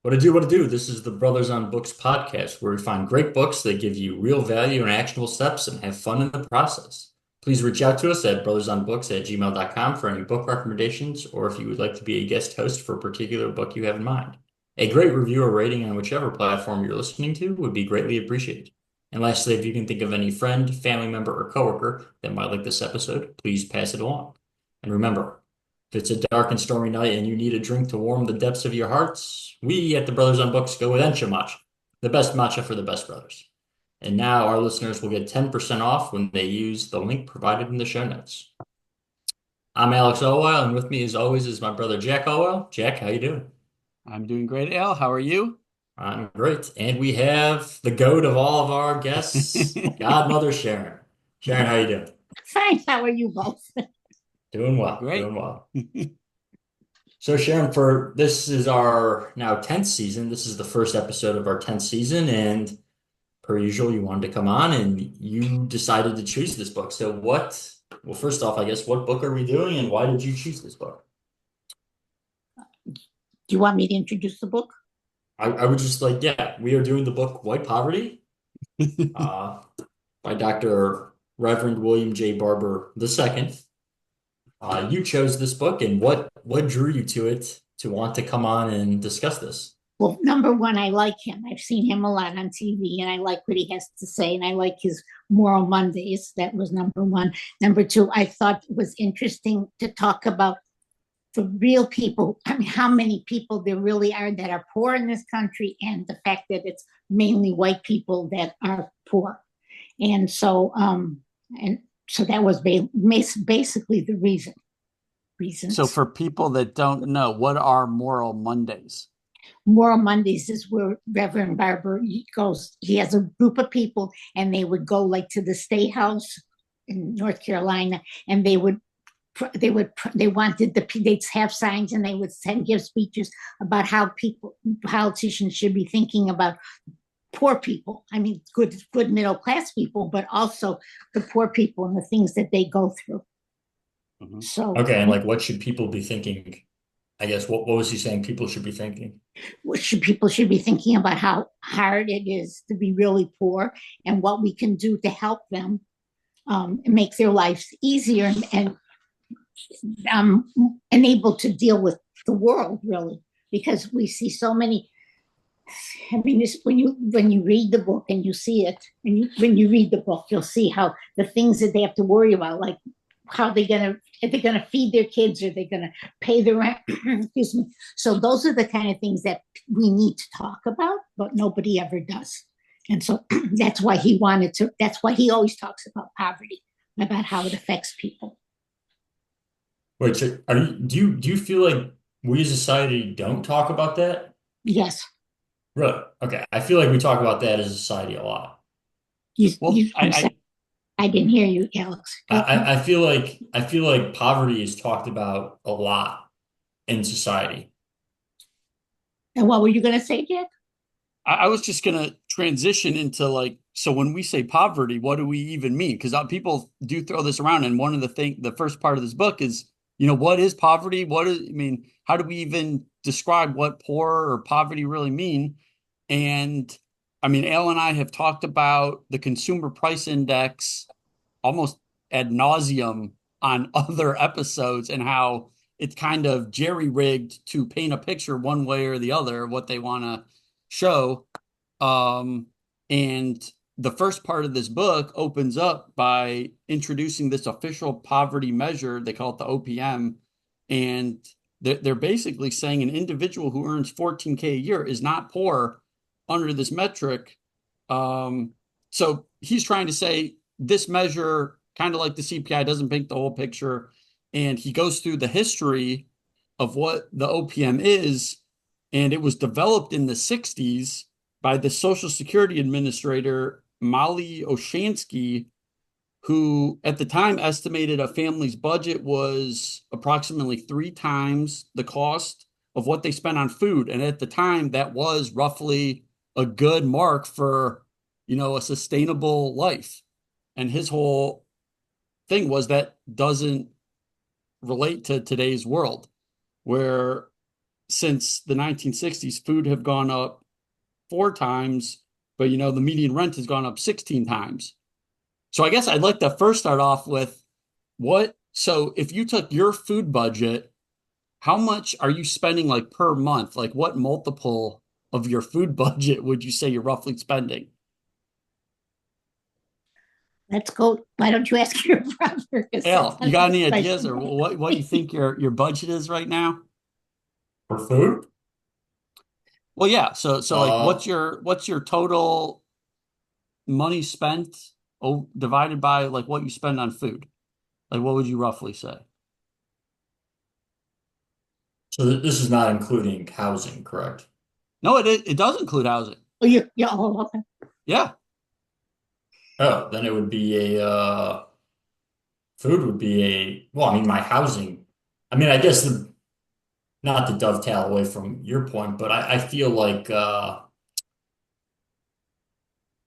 What to do, what to do. This is the Brothers on Books podcast, where we find great books that give you real value and actionable steps and have fun in the process. Please reach out to us at brothersonbooks@gmail.com for any book recommendations, or if you would like to be a guest host for a particular book you have in mind. A great review or rating on whichever platform you're listening to would be greatly appreciated. And lastly, if you can think of any friend, family member, or coworker that might like this episode, please pass it along. And remember, if it's a dark and stormy night and you need a drink to warm the depths of your hearts, we at the Brothers on Books go with Ensha Matcha, the best matcha for the best brothers. And now our listeners will get 10% off when they use the link provided in the show notes. I'm Alex Olwell, and with me as always is my brother Jack Olwell. Jack, how you doing? I'm doing great, Al. How are you? I'm great. And we have the goat of all of our guests, godmother Sharon. Sharon, how you doing? Fine. How are you both? Doing well, Great. doing well. So Sharon, for this is our now 10th season. This is the first episode of our 10th season, and per usual, you wanted to come on and you decided to choose this book. So well, first off, I guess, what book are we doing and why did you choose this book? Do you want me to introduce the book? I would just like, yeah, we are doing the book White Poverty, uh, by Dr. Reverend William J. Barber II. You chose this book, and what drew you to it to want to come on and discuss this? Well, number one, I like him. I've seen him a lot on TV and I like what he has to say. And I like his Moral Mondays. That was number one. Number two, I thought it was interesting to talk about the real people. I mean, how many people there really are that are poor in this country, and the fact that it's mainly white people that are poor. And so, and so that was basically the So, reasons. for people that don't know, what are Moral Mondays? Moral Mondays is where Reverend Barber goes. He has a group of people, and they would go like to the State House in North Carolina, and they wanted they'd have signs, and they would give speeches about how politicians should be thinking about poor people. I mean, good middle class people, but also the poor people and the things that they go through. Mhm. So Okay, and like what should people be thinking? I guess what was he saying people should be thinking? people should be thinking about how hard it is to be really poor and what we can do to help them, make their lives easier um, and able to deal with the world, really, because we see so many. I mean, when you read the book and you see it, and when you read the book, you'll see how the things that they have to worry about, like how they gonna are they gonna feed their kids, are they gonna pay the rent? Excuse me. So those are the kind of things that we need to talk about, but nobody ever does. And so that's why he wanted to. That's why he always talks about poverty, about how it affects people. Wait, so do you feel like we as a society don't talk about that? Yes, Really? Okay. I feel like we talk about that as a society a lot. Well, I'm sorry, I didn't hear you, Alex. I feel like poverty is talked about a lot in society. And what were you going to say, Jack? I was just going to transition into like, so when we say poverty, what do we even mean? Because people do throw this around. And one of the first part of this book is, what is poverty? How do we even describe what poor or poverty really mean? And I mean, Al and I have talked about the consumer price index almost ad nauseum on other episodes and how it's kind of jerry-rigged to paint a picture one way or the other what they want to show. And the first part of this book opens up by introducing this official poverty measure. They call it the OPM. And they're basically saying an individual who earns 14K a year is not poor under this metric. So he's trying to say this measure, kind of like the CPI, doesn't paint the whole picture. And he goes through the history of what the OPM is. And it was developed in the 60s by the Social Security Administrator, Molly Oshansky, who at the time estimated a family's budget was approximately 3 times the cost of what they spent on food. And at the time, that was roughly a good mark for, a sustainable life. And his whole thing was that doesn't relate to today's world, where since the 1960s, food have gone up 4 times, but the median rent has gone up 16 times. So I guess I'd like to first start off with so if you took your food budget, how much are you spending like per month? Like what multiple of your food budget would you say you're roughly spending? Let's go. Why don't you ask your brother? Al, you got any ideas or what you think your budget is right now? For food? Well, yeah. So like Uh, what's your total money spent divided by like what you spend on food? Like what would you roughly say? so this is not including housing, correct? No, it does include housing. Oh, oh, okay. Yeah. Oh, then it would be food would be well, I mean, my housing. I mean, I guess not to dovetail away from your point, but I feel like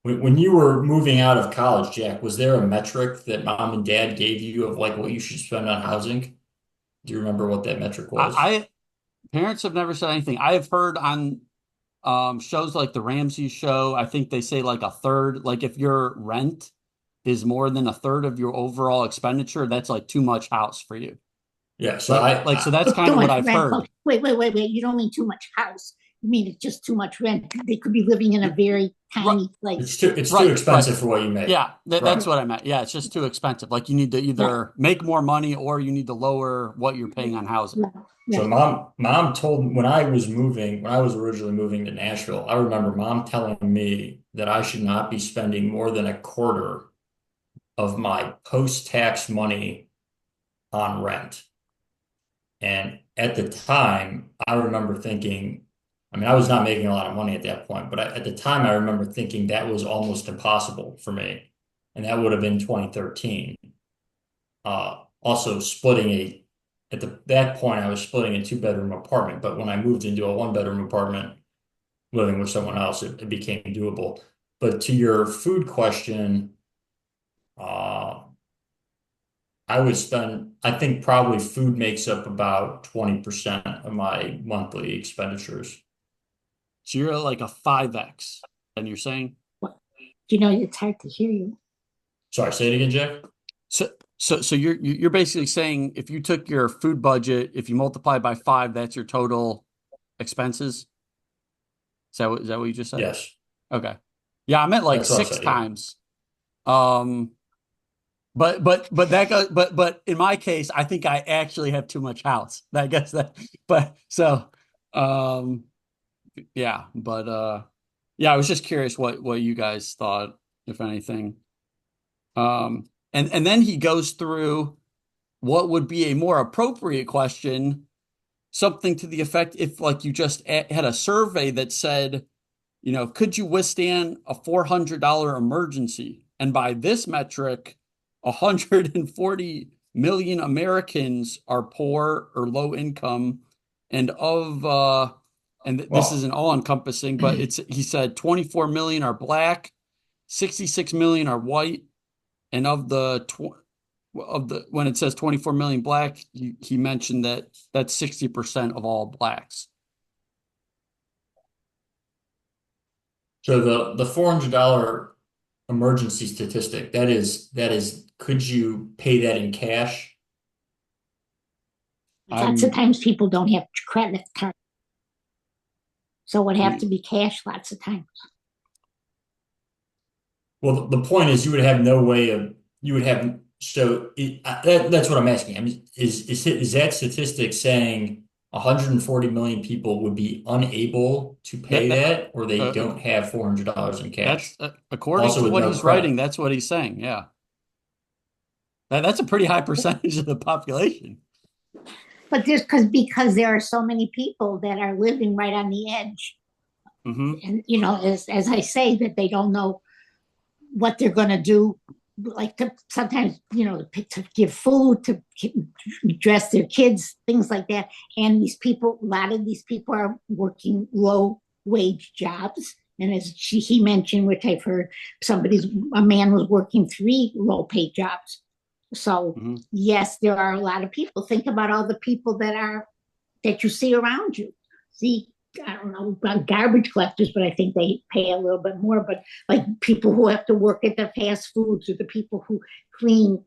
when you were moving out of college, Jack, was there a metric that mom and dad gave you of like what you should spend on housing? Do you remember what that metric was? I parents have never said anything. I have heard on shows like the Ramsey show, I think they say like a third, like if your rent is more than a third of your overall expenditure, that's like too much house for you. Yeah, so So that's It's kind too of what much I've rent. heard. Wait. You don't mean too much house. You mean it's just too much rent. They could be living in a very Right, tiny place. it's too right, right. expensive for what you make. Yeah, that's Right. what I meant. Yeah, it's just too expensive. Like you need to Right, either make more money or you need to lower what you're paying on housing. right, So right. mom told when I was originally moving to Nashville, I remember mom telling me that I should not be spending more than a quarter of my post-tax money on rent. And at the time, I remember thinking, I mean, I was not making a lot of money at that point, but at the time, I remember thinking that was almost impossible for me. And that would have been 2013. Also at that point, I was splitting a two-bedroom apartment, but when I moved into a one-bedroom apartment living with someone else, it became doable. But to your food question, uh, I think probably food makes up about 20% of my monthly expenditures. So you're like a 5x, and you're saying Well, it's hard to hear you. Sorry, say it again, Jack. so you're basically saying if you took your food budget, if you multiply by 5, that's your total expenses. Is that what you just said? Yes, Okay. Yeah, I meant like that's what I six said. Yeah. times. Um, but in my case, I think I actually have too much house. I guess that, but so, um, yeah, yeah, I was just curious what you guys thought, if anything. And then he goes through what would be a more appropriate question, something to the effect if like you just had a survey that said, could you withstand a $400 emergency? And by this metric, 140 million Americans are poor or low income, and this Well, isn't all encompassing, but he said 24 million are black, 66 million are white, and when it says 24 million black, he mentioned that that's 60% of all blacks. so the $400 emergency statistic, that is, could you pay that in cash? Lots of I'm, times people don't have credit cards, so it would I have to mean, be cash lots of times. Well, the point is, you would have, so that's what I'm asking. I mean, is that statistic saying 140 million people would be unable to pay that that, or they uh, don't have $400 in cash? That's according Also to with what no he's writing, credit. that's what he's saying. Yeah. That's a pretty high percentage of the population. But because there are so many people that are living right on the edge, Hmm. and as I say, that they don't know what they're going to do, like to sometimes to give food, to dress their kids, things like that. And a lot of these people are working low wage jobs. And as he mentioned, which I've heard, a man was working 3 low paid jobs. So Hmm. yes, there are a lot of people. Think about all the people that you see around you. see, I don't know about garbage collectors, but I think they pay a little bit more. But like people who have to work at the fast foods, or the people who clean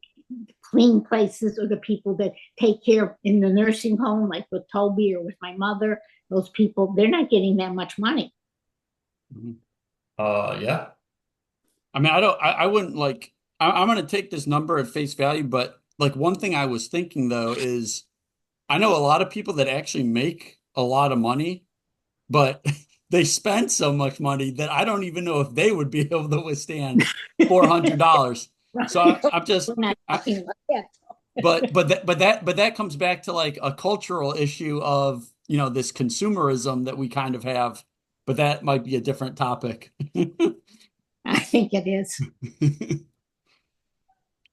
clean places, or the people that take care in the nursing home, like with Toby or with my mother, those people, they're not getting that much money. Mhm. Yeah. I mean, I wouldn't like, I'm going to take this number at face value, but like one thing I was thinking though is I know a lot of people that actually make a lot of money, but they spend so much money that I don't even know if they would be able to withstand $400. So Right? I'm just, We're not I, talking about that. but that comes back to like a cultural issue of, this consumerism that we kind of have, but that might be a different topic. I think it is.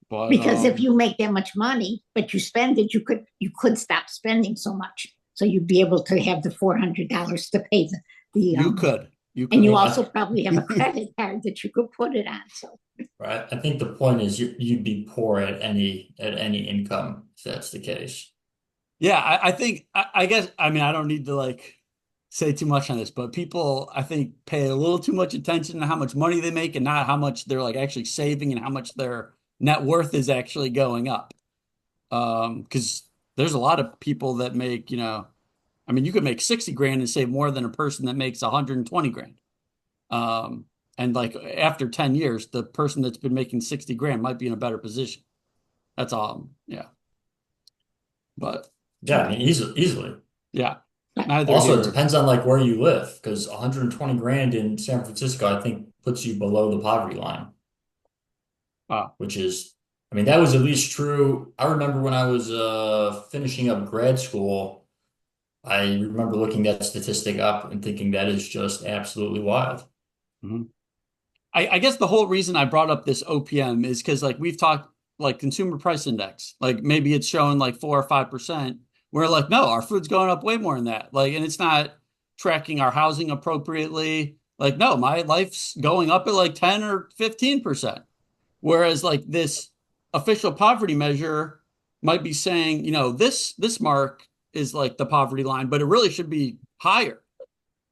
But Because if you make that much money but you spend it, you could stop spending so much, so you'd be able to have the $400 to pay the you could, you and you could. Well, also probably have a credit card that you could put it on. So right. I think the point is you'd be poor at any income if that's the case. Yeah, I think I guess I mean I don't need to like say too much on this, but people I think pay a little too much attention to how much money they make and not how much they're like actually saving and how much their net worth is actually going up. Because there's a lot of people that make, I mean, you could make 60 grand and save more than a person that makes 120 grand. Um, and like after 10 years, the person that's been making 60 grand might be in a better position. That's all. Yeah. But Yeah, I mean, easily. yeah, neither Also, it here. depends on like where you live, because 120 grand in San Francisco, I think, puts you below the poverty line, Uh, which is, I mean, that was at least true. I remember when I was finishing up grad school, I remember looking that statistic up and thinking that is just absolutely wild. mhm. I guess the whole reason I brought up this OPM is because like we've talked like consumer price index, like maybe it's showing like 4 or 5%. We're like, no, our food's going up way more than that. Like, and it's not tracking our housing appropriately. Like, no, my life's going up at like 10 or 15%. Whereas like this official poverty measure might be saying, this mark is like the poverty line, but it really should be higher.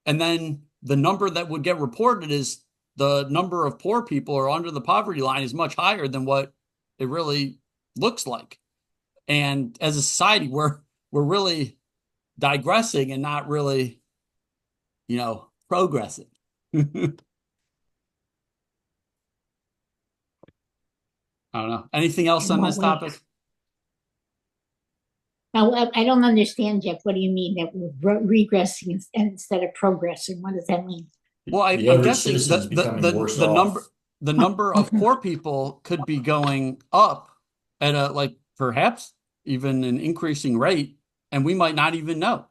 And then the number that would get reported is the number of poor people or under the poverty line is much higher than what it really looks like. And as a society, we're really digressing and not really, progressing. I don't know. Anything else in on what this way? topic? Now I don't understand, Jeff. What do you mean that we're regressing instead of progressing? What does that mean? Well, The I'm average guessing citizen is becoming worse off. the number of poor people could be going up at a like perhaps even an increasing rate, and we might not even know.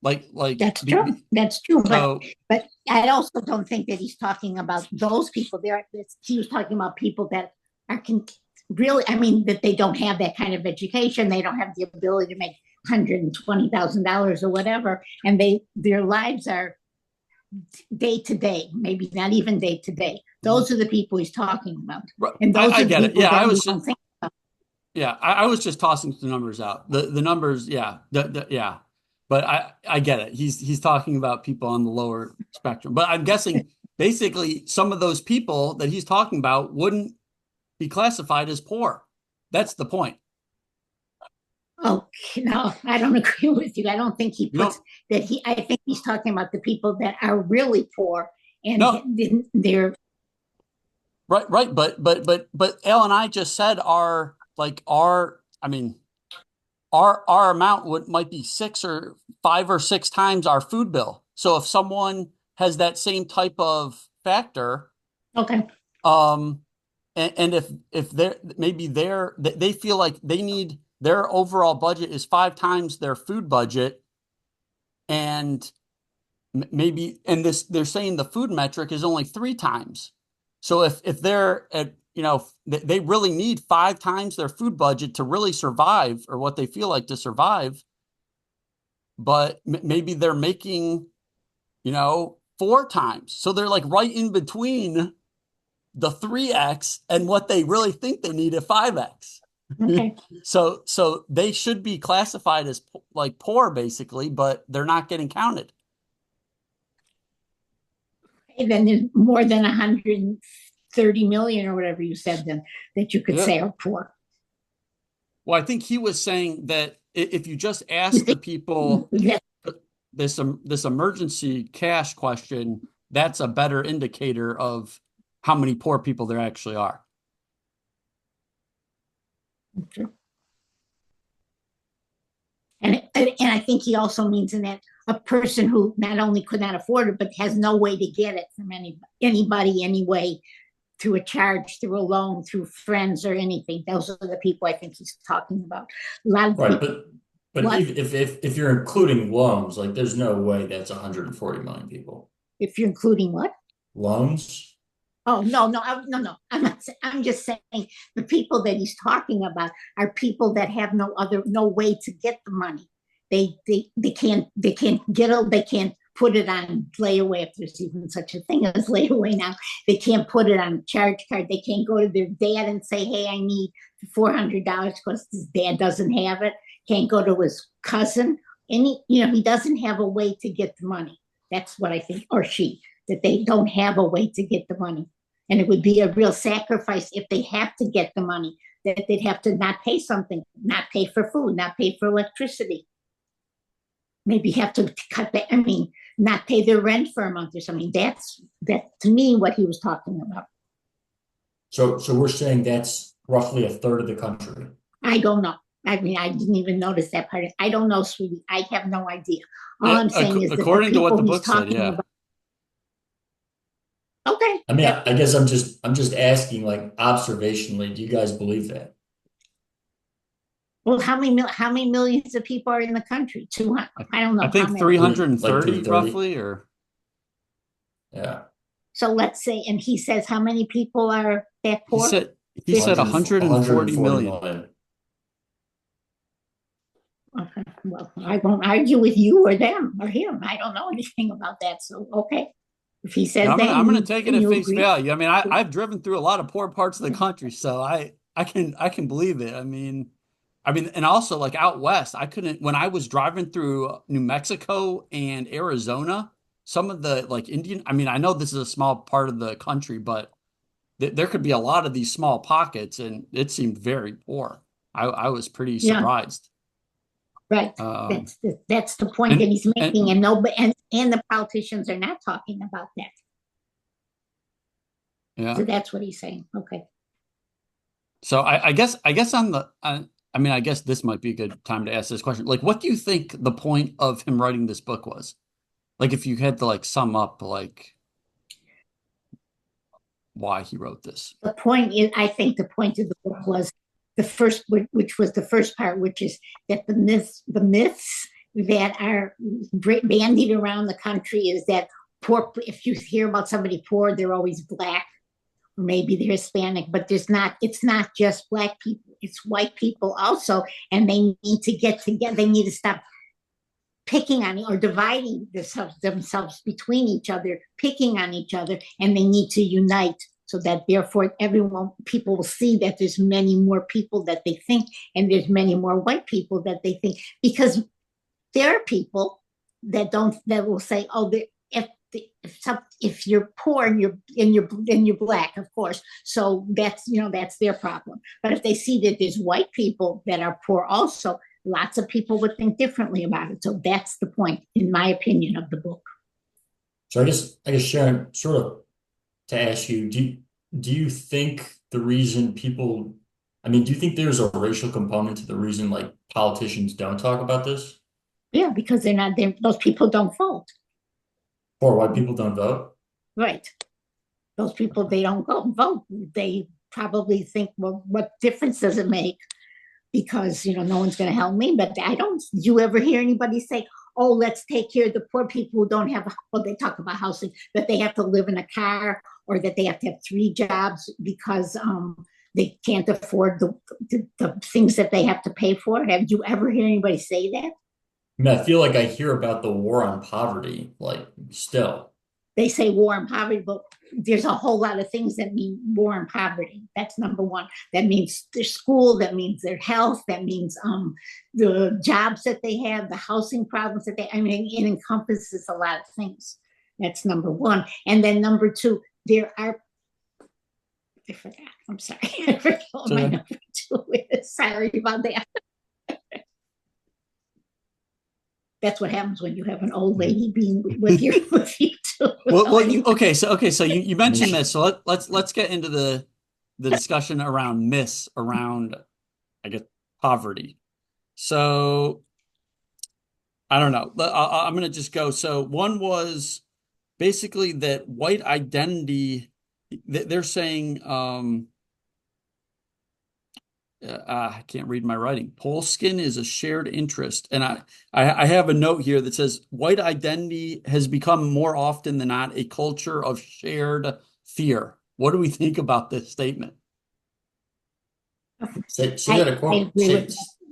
That's true. That's true. But So but I also don't think that he's talking about those people. He was talking about people that are really. I mean, that they don't have that kind of education. They don't have the ability to make $120,000 or whatever, and their lives are day to day. Maybe not even day to day. Those are the people he's talking about, and those I are the get it. people Yeah, that we don't think. I was just tossing the numbers out. The numbers, yeah, yeah. But I get it. He's talking about people on the lower spectrum. But I'm guessing basically some of those people that he's talking about wouldn't be classified as poor. That's the point. Oh no, I don't agree with you. I don't think he You puts don't that he. I think he's talking about the people that are really poor and no they're right, but Al and I just said our I mean our amount might be 5 or 6 times our food bill. So if someone has that same type of factor, okay. um, and if they feel like they need their overall budget is 5 times their food budget, and maybe and this they're saying the food metric is only 3 times. So if they're at they really need 5 times their food budget to really survive or what they feel like to survive, but maybe they're making 4 times. So they're like right in between the 3x and what they really think they need at 5x. Okay. So they should be classified as like poor basically, but they're not getting counted. And then there's more than 130 million or whatever you said then that you could Yeah. say are poor. Well, I think he was saying that if you just You ask the think people that this emergency cash question, that's a better indicator of how many poor people there actually are. and I think he also means in that a person who not only could not afford it, but has no way to get it from anybody anyway, through a charge, through a loan, through friends or anything. Those are the people I think he's talking about. A lot of Right, people. but What if you're including loans, like there's no way that's 140 million people. if you're including what? Loans? Oh no, no. I'm not. I'm just saying the people that he's talking about are people that have no way to get the money. They can't get it. They can't put it on layaway if there's even such a thing as layaway now. They can't put it on a charge card. They can't go to their dad and say, "Hey, I need $400" because his dad doesn't have it. Can't go to his cousin. He doesn't have a way to get the money. That's what I think, or she, that they don't have a way to get the money. And it would be a real sacrifice if they have to get the money, that they'd have to not pay something, not pay for food, not pay for electricity. Maybe have to cut back, not pay their rent for a month or something. That's to me what he was talking about. So we're saying that's roughly a third of the country. I don't know. I didn't even notice that part. I don't know, sweetie. I have no idea. All Yeah, I'm saying is that the according to what people the he's book said, talking yeah. about. Okay. I mean, I guess I'm just asking, like, observationally, do you guys believe that? Well, how many millions of people are in the country? 200. I don't I know how think many. Like 330 330? roughly, or Yeah. So let's say, and he says how many people are that he poor? said he said 50. 140 million. million. Okay. Well, I won't argue with you or them or him. I don't know anything about that. So okay. If he And says that I'm gonna and take it and at you face agree. value. I mean, I've driven through a lot of poor parts of the country, so I can believe it. I mean, and also like out west, I couldn't when I was driving through New Mexico and Arizona, some of the like Indian, I mean, I know this is a small part of the country, but there could be a lot of these small pockets, and it seemed very poor. I was pretty Yeah, surprised. right. Um, That's the point that and he's and making, and nobody and the politicians are not talking about that. yeah. So that's what he's saying. Okay. So I guess I mean, I guess this might be a good time to ask this question. Like, what do you think the point of him writing this book was? Like, if you had to like sum up like why he wrote this. The point is, I think the point of the book was the first, which was the first part, which is that the myths that are bandied around the country is that poor. If you hear about somebody poor, they're always black, or maybe they're Hispanic, but there's not. It's not just black people; it's white people also, and they need to get together. They need to stop picking on or dividing themselves between each other, picking on each other, and they need to unite so that therefore people will see that there's many more people that they think, and there's many more white people that they think, because there are people that will say, oh, if if you're poor and you're black, of course, so that's their problem. But if they see that there's white people that are poor also, lots of people would think differently about it. So that's the point, in my opinion, of the book. So I guess Sharon, sort of to ask you, do you think the reason people, I mean, do you think there's a racial component to the reason like politicians don't talk about this? Yeah, because they're not there. Those people don't vote. Or why people don't vote? Right. Those people, they don't go vote. They probably think, well, what difference does it make? Because no one's going to help me. But I don't. Do you ever hear anybody say, "Oh, let's take care of the poor people who don't have"? Well, they talk about housing, that they have to live in a car, or that they have to have 3 jobs because they can't afford the things that they have to pay for. Have you ever hear anybody say that? I mean, I feel like I hear about the war on poverty, like still. they say war and poverty, but there's a whole lot of things that mean war and poverty. That's number one. That means their school, that means their health, that means the jobs that they have, the housing problems that I mean, it encompasses a lot of things. That's number one. And then number two, there are, I forgot, I'm sorry, I forgot what my number two is. Sorry about that. That's what happens when you have an old lady being with you too. So you mentioned this, so let's get into the discussion around myths around, I guess, poverty. So I don't know. I'm going to just go. So one was basically that white identity. They're saying I can't read my writing. Pole skin is a shared interest. And I have a note here that says white identity has become more often than not a culture of shared fear. What do we think about this statement? Say that a quote.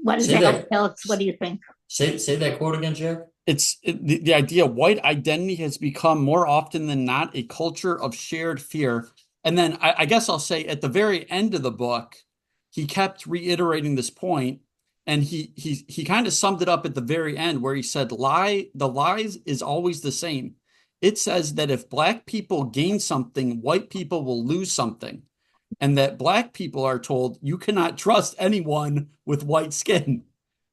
What is that? Alex, what do you think? Say that quote again, Jack. The idea white identity has become more often than not a culture of shared fear. And then I guess I'll say at the very end of the book, he kept reiterating this point, and he kind of summed it up at the very end where he said, the lies is always the same. It says that if black people gain something, white people will lose something. And that black people are told you cannot trust anyone with white skin.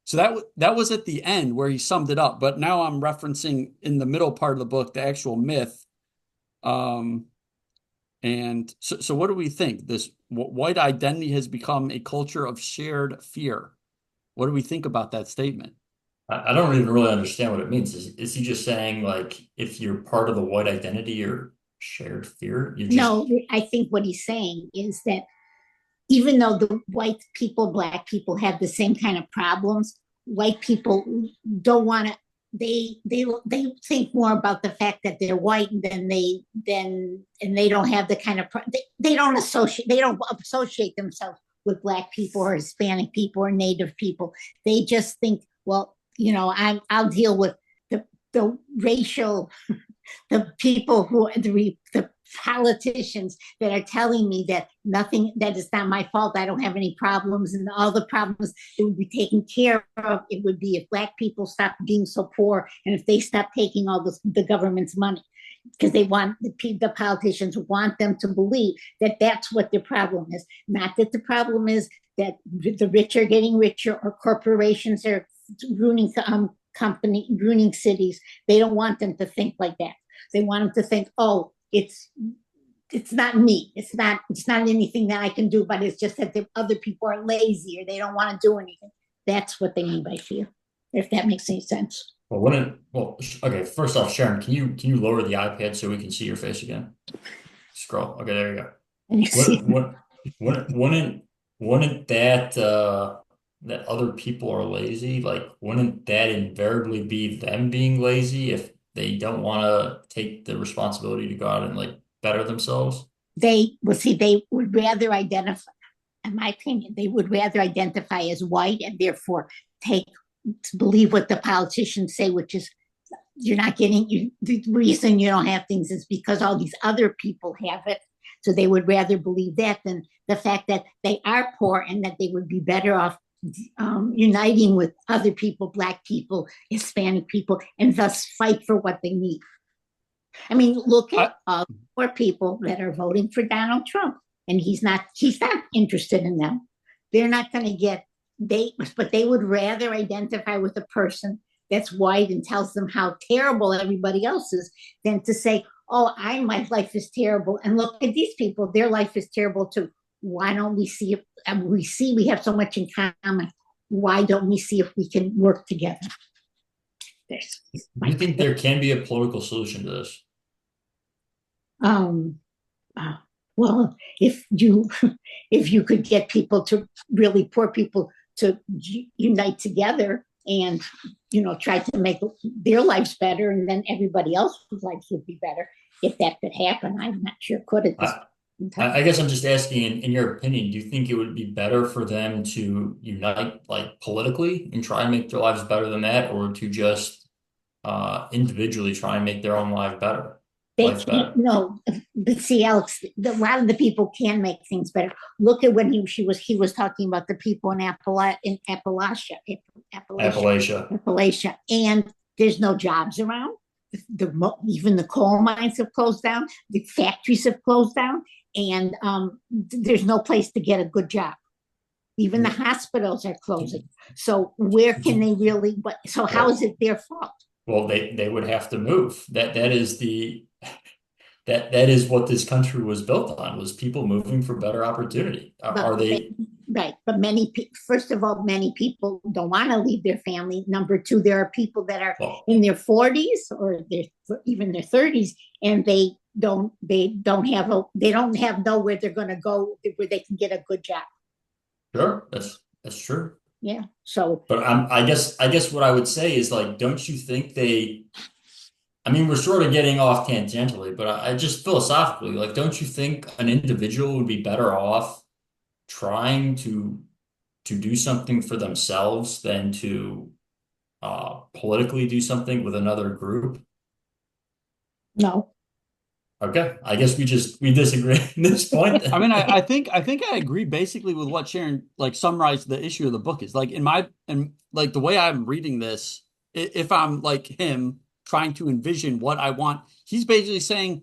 So that was at the end where he summed it up. But now I'm referencing in the middle part of the book, the actual myth. And so what do we think? This white identity has become a culture of shared fear. What do we think about that statement? I don't even really understand what it means. Is he just saying, like, if you're part of the white identity, you're shared fear? No, I think what he's saying is that even though the white people, black people have the same kind of problems, white people don't want to. They think more about the fact that they're white and they don't have the kind of they don't associate themselves with black people or Hispanic people or Native people. They just think, well, I'll deal with the racial, the people who the politicians that are telling me that that is not my fault. I don't have any problems, and all the problems it would be taken care of. It would be if black people stopped being so poor, and if they stopped taking all the government's money, because they want the politicians want them to believe that that's what their problem is. Not that the problem is that the rich are getting richer or corporations are ruining ruining cities. They don't want them to think like that. They want them to think, oh, it's not me. It's not anything that I can do, but it's just that the other people are lazy or they don't want to do anything. That's what they mean by fear, if that makes any sense. Okay, first off, Sharon, can you lower the iPad so we can see your face again? Scroll. Okay, there you go. Wouldn't that other people are lazy? Like, wouldn't that invariably be them being lazy if they don't want to take the responsibility to go out and like better themselves? They would rather identify, in my opinion, they would rather identify as white and therefore believe what the politicians say, which is you're not getting the reason you don't have things is because all these other people have it. So they would rather believe that than the fact that they are poor and that they would be better off uniting with other people, black people, Hispanic people, and thus fight for what they need. I mean, look at poor people that are voting for Donald Trump, and he's not interested in them. They're not going to get but they would rather identify with a person that's white and tells them how terrible everybody else is than to say, oh, my life is terrible, and look at these people, their life is terrible too. Why don't we see if we have so much in common? Why don't we see if we can work together? Do you think there can be a political solution to this? Well, if you could get people poor people to unite together and try to make their lives better, and then everybody else's lives would be better. If that could happen, I'm not sure could it. I guess I'm just asking, in your opinion, do you think it would be better for them to unite like politically and try and make their lives better than that, or to just individually try and make their own life better? They life's can't, better. no, but see, Alex, a lot of the people can make things better. Look at when he was talking about the people in Appalachia. Appalachia, and there's no jobs around. Even the coal mines have closed down, the factories have closed down, and there's no place to get a good job. Even the hospitals are closing. So where can they really? So how is it their fault? Well, they would have to move. That is that is what this country was built on, was people moving for better opportunity. Are But they? right, but first of all, many people don't want to leave their family. Number two, there are people that are Well, in their 40s or even their 30s, and they don't have nowhere they're going to go where they can get a good job. sure, that's true. Yeah. So, But I guess what I would say is, like, don't you think they? I mean, we're sort of getting off tangentially, but I just philosophically, like, don't you think an individual would be better off trying to do something for themselves than to politically do something with another group? no. Okay, I guess we disagree at this point I mean, then. I think I agree basically with what Sharon like summarized the issue of the book is. Like and like the way I'm reading this, if I'm like him trying to envision what I want, he's basically saying,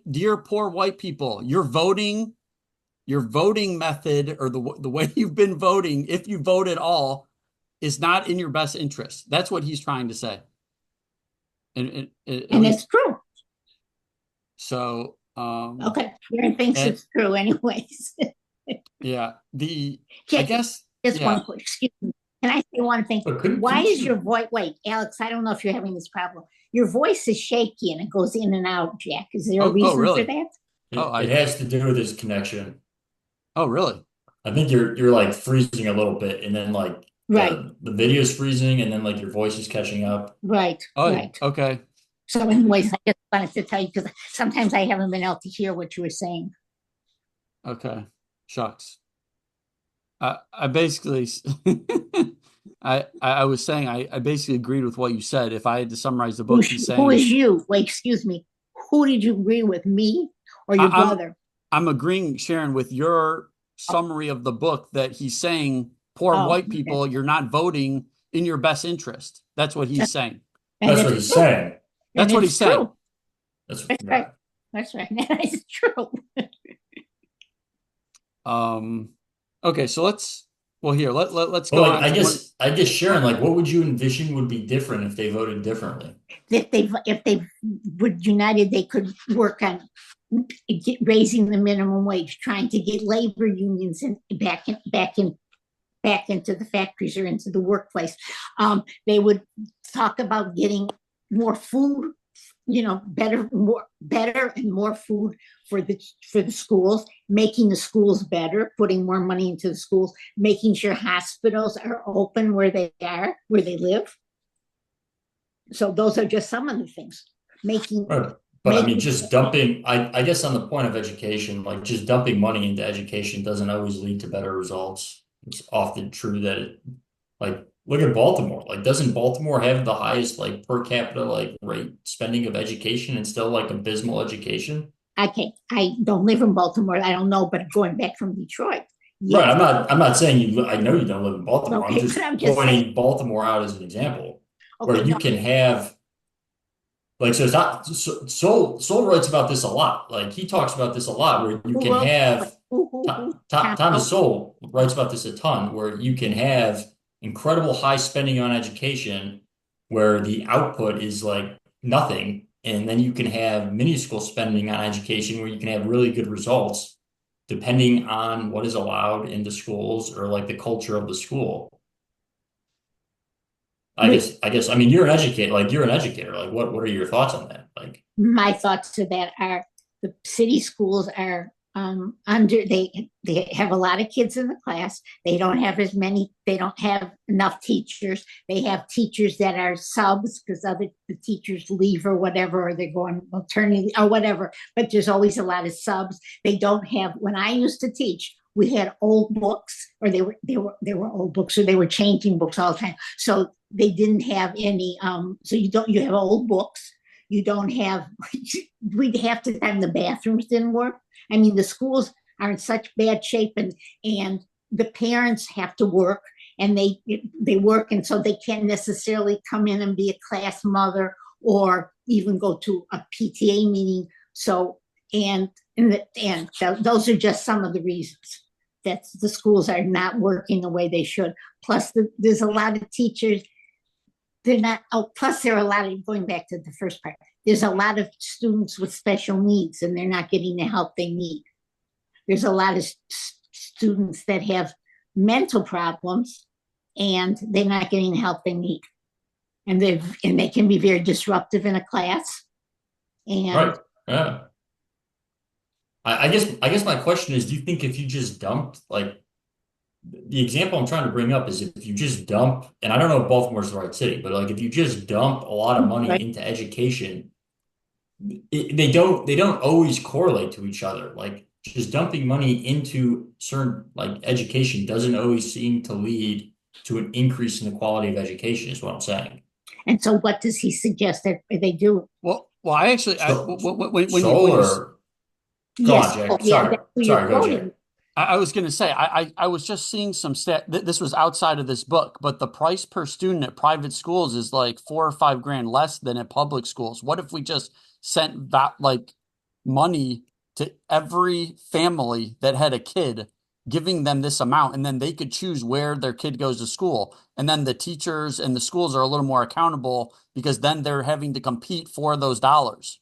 dear poor white people, your voting method or the way you've been voting, if you vote at all, is not in your best interest. That's what he's trying to say. And It's true. So, okay, Sharon thinks it's true, anyways. Yeah, just, I guess, just yeah. one quick. Excuse me. Can I say one thing? Why is your voice? Wait, Alex, I don't know if you're having this problem. Your voice is shaky and it goes in and out, Jack. Is there a reason really? for that? It has to do with his connection. Oh, really? I think you're like freezing a little bit, and then like right, the video's freezing, and then like your voice is catching up. right, Oh, right. okay. So, anyways, I just wanted to tell you because sometimes I haven't been able to hear what you were saying. Okay, shucks. I basically, I was saying I basically agreed with what you said. If I had to summarize the book, he's saying, who is you? Wait, excuse me. Who did you agree with, me or your brother? I'm agreeing, Sharon, with your summary of the book that he's saying, poor white people, you're not voting in your best interest. That's what he's saying. That's what he's saying. That's what he's saying. That's right. That's right. That's true. Okay, so let's let's Well, go like, on. I guess Sharon, like, what would you envision would be different if they voted differently? If they were united, they could work on raising the minimum wage, trying to get labor unions back into the factories or into the workplace. They would talk about getting more food, better and more food for the schools, making the schools better, putting more money into the schools, making sure hospitals are open where they live. So those are just some of the things. Right. But I mean, just dumping, I guess on the point of education, like just dumping money into education doesn't always lead to better results. It's often true that like, look at Baltimore. Like, doesn't Baltimore have the highest like per capita like rate spending of education and still like abysmal education? Okay, I don't live in Baltimore. I don't know, but going back from Detroit. Yes. Right. I'm not saying you, I know you don't live in Baltimore. Okay, I'm just pointing saying Baltimore out as an example where you can have like, so it's not, Soul writes about this a lot. Like, he talks about this a lot where you can have Thomas Sowell writes about this a ton, where you can have incredible high spending on education where the output is like nothing, and then you can have minuscule spending on education where you can have really good results depending on what is allowed in the schools or like the culture of the school. I guess I mean, you're an educator, like what are your thoughts on that? Like, my thoughts to that are the city schools are they have a lot of kids in the class. They don't have enough teachers. They have teachers that are subs because the teachers leave or whatever, or they're going maternity or whatever, but there's always a lot of subs. They don't have, when I used to teach, we had old books, or they were old books, or they were changing books all the time. So they didn't have any, so you have old books. You don't have, we'd have to time the bathrooms didn't work. I mean, the schools are in such bad shape, and the parents have to work, and they work, and so they can't necessarily come in and be a class mother or even go to a PTA meeting. So, those are just some of the reasons that the schools are not working the way they should. Plus, there's a lot of teachers, they're not, oh, plus there are a lot of, going back to the first part, there's a lot of students with special needs and they're not getting the help they need. There's a lot of students that have mental problems and they're not getting the help they need. And they can be very disruptive in a class. And Right. Yeah. I guess my question is, do you think if you just dumped, like, the example I'm trying to bring up is if you just dump, and I don't know if Baltimore's the right city, but like if you just dump a lot of money right. into education, they don't always correlate to each other. Like just dumping money into certain like education doesn't always seem to lead to an increase in the quality of education, is what I'm saying. And so what does he suggest that they do? I actually, So when you, solar, go on, Yes, Jack. yeah, Sorry. that's who you're Sorry, go, Jack. quoting. I was going to say, I was just seeing some this was outside of this book, but the price per student at private schools is like $4 or $5 grand less than at public schools. What if we just sent that like money to every family that had a kid, giving them this amount, and then they could choose where their kid goes to school. And then the teachers and the schools are a little more accountable because then they're having to compete for those dollars.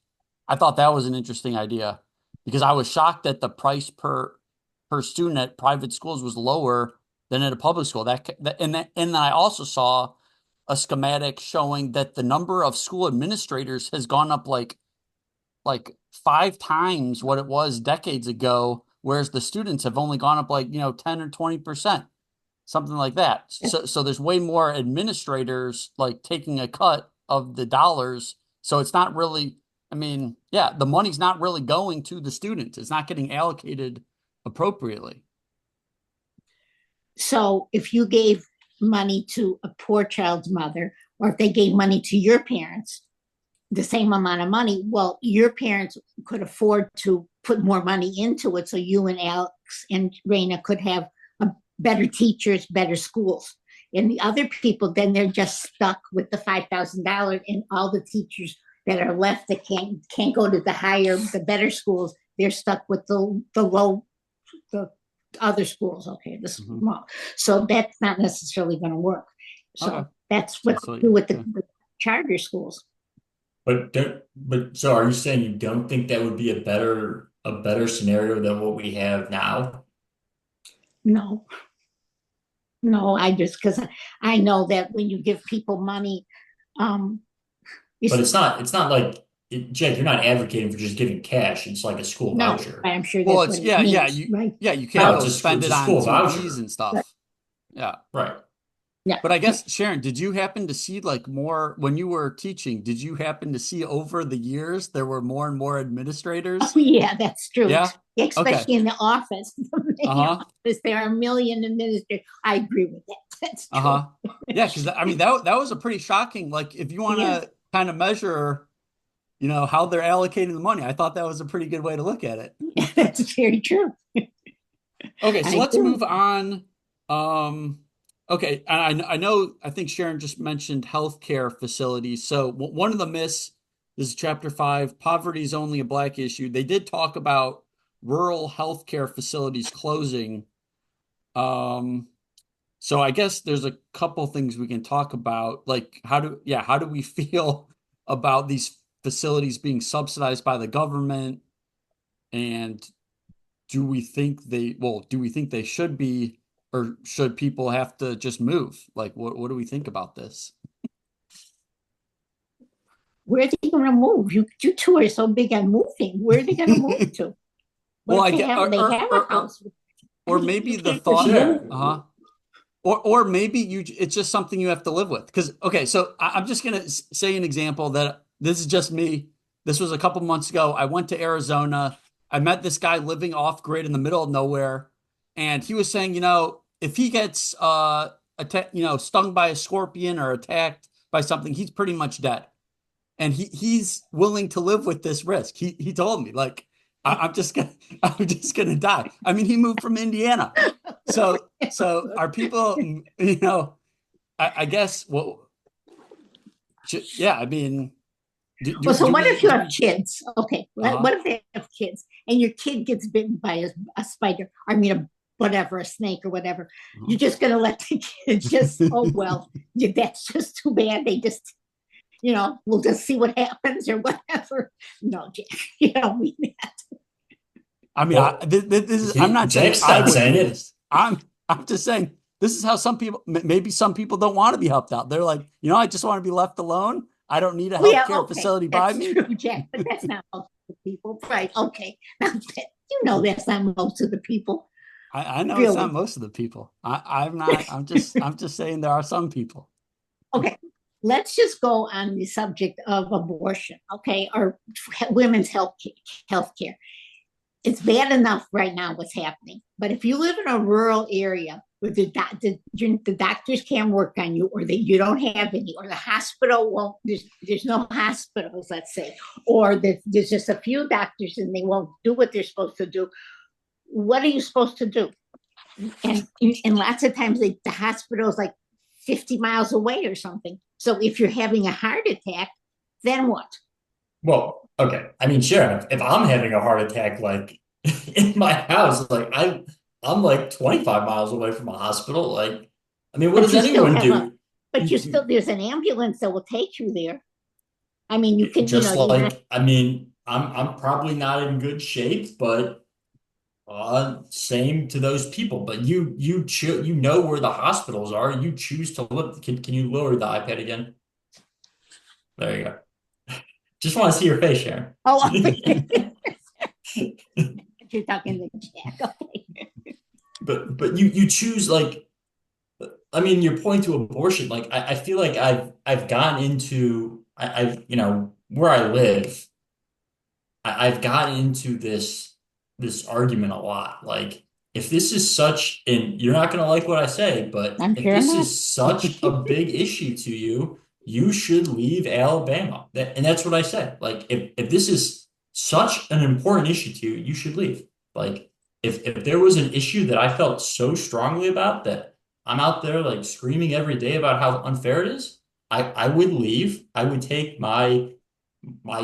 I thought that was an interesting idea because I was shocked that the price per student at private schools was lower than at a public school. And then I also saw a schematic showing that the number of school administrators has gone up like 5 times what it was decades ago, whereas the students have only gone up like 10 or 20%, something like that. So there's way more administrators like taking a cut of the dollars. So it's not really, I mean, yeah, the money's not really going to the students. It's not getting allocated appropriately. So if you gave money to a poor child's mother, or if they gave money to your parents, the same amount of money, well, your parents could afford to put more money into it. So you and Alex and Raina could have better teachers, better schools. And the other people, then they're just stuck with the $5,000, and all the teachers that are left that can't go to the better schools, they're stuck with the other schools. Okay, this is small. So that's not necessarily going to work. So that's what to do with the charter schools. But so are you saying you don't think that would be a better scenario than what we have now? No, because I know that when you give people money, but it's not like Jake, you're not advocating for just giving cash. It's like a school voucher. I'm sure. Well, it's you can't go spend it on TVs and stuff. Right. Yeah, right. Yeah. But I guess, Sharon, did you happen to see like more when you were teaching? Did you happen to see over the years there were more and more administrators? Oh, yeah, that's true. Yeah, especially in the office. There are a million administrators. I agree with that. That's true. Yeah, because I mean that was a pretty shocking. Like if you want to kind of measure, how they're allocating the money, I thought that was a pretty good way to look at it. That's very true. Okay, so let's move on. Okay, I think Sharon just mentioned healthcare facilities. So one of the myths, this is chapter 5, poverty is only a Black issue. They did talk about rural healthcare facilities closing. So I guess there's a couple things we can talk about, like how do we feel about these facilities being subsidized by the government, and do we think they should be, or should people have to just move? Like, what do we think about this? Where are they going to move? You two are so big on moving. Where are they going to move to? Well, I guess, a house. Or maybe the thought, or maybe it's just something you have to live with. Because, okay, so I'm just going to say an example that this is just me. This was a couple months ago. I went to Arizona. I met this guy living off grid in the middle of nowhere. And he was saying, if he gets, stung by a scorpion or attacked by something, he's pretty much dead. and he's willing to live with this risk. He told me, like, I'm just gonna die. I mean, he moved from Indiana. So are people, I guess, well, yeah, I mean, Well, so what if you have do kids? Okay, what if they have kids and your kid gets bitten by a spider? I mean, whatever, a snake or whatever. You're just going to let the kid just, oh, well, that's just too bad. They just, we'll just see what happens or whatever. No, Jack, you don't mean that. I mean, Well, this is, I'm not saying Jack's I not would saying do it. this. I'm just saying this is how some people, maybe some people don't want to be helped out. They're like, I just want to be left alone. I don't need a Well, yeah, healthcare okay, facility by that's me. true, Jack, but that's not most of the people, right? Okay, now that's not most of the people, I know it's really. not most of the people. I'm not. I'm just saying there are some people. Okay, let's just go on the subject of abortion, okay, or women's health care. It's bad enough right now what's happening, but if you live in a rural area where the doctors can't work on you, or that you don't have any, or the hospital won't, there's no hospitals, let's say, or there's just a few doctors and they won't do what they're supposed to do, what are you supposed to do? And lots of times the hospital is like 50 miles away or something. So if you're having a heart attack, then what? Well, okay. I mean, Sharon, if I'm having a heart attack, like in my house, like I'm like 25 miles away from a hospital. Like, I mean, what But does you still anyone have do? there's an ambulance that will take you there. I mean, you can, Just you're not, like, I mean, I'm probably not in good shape, but same to those people. But you know where the hospitals are. You choose to live. Can you lower the iPad again? There you go. Just want to see your face, Sharon. oh, you're talking to Jack. Okay. But you choose, like, I mean, your point to abortion, like I feel like I've gotten into I've where I live, I've gotten into this argument a lot. Like, if this is such, and you're not gonna like what I say, but I'm if sure this not. is such a big issue to you, you should leave Alabama. And that's what I said. Like, if this is such an important issue to you, you should leave. Like, if there was an issue that I felt so strongly about that I'm out there like screaming every day about how unfair it is, I would leave. I would take my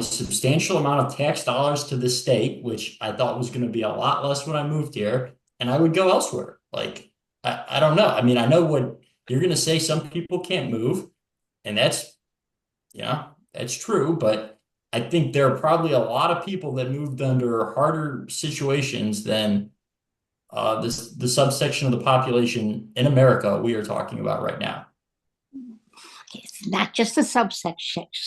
substantial amount of tax dollars to the state, which I thought was going to be a lot less when I moved here, and I would go elsewhere. Like, I don't know. I mean, I know what you're going to say. Some people can't move, and that's true. But I think there are probably a lot of people that moved under harder situations than the subsection of the population in America we are talking about right now. It's not just a subsection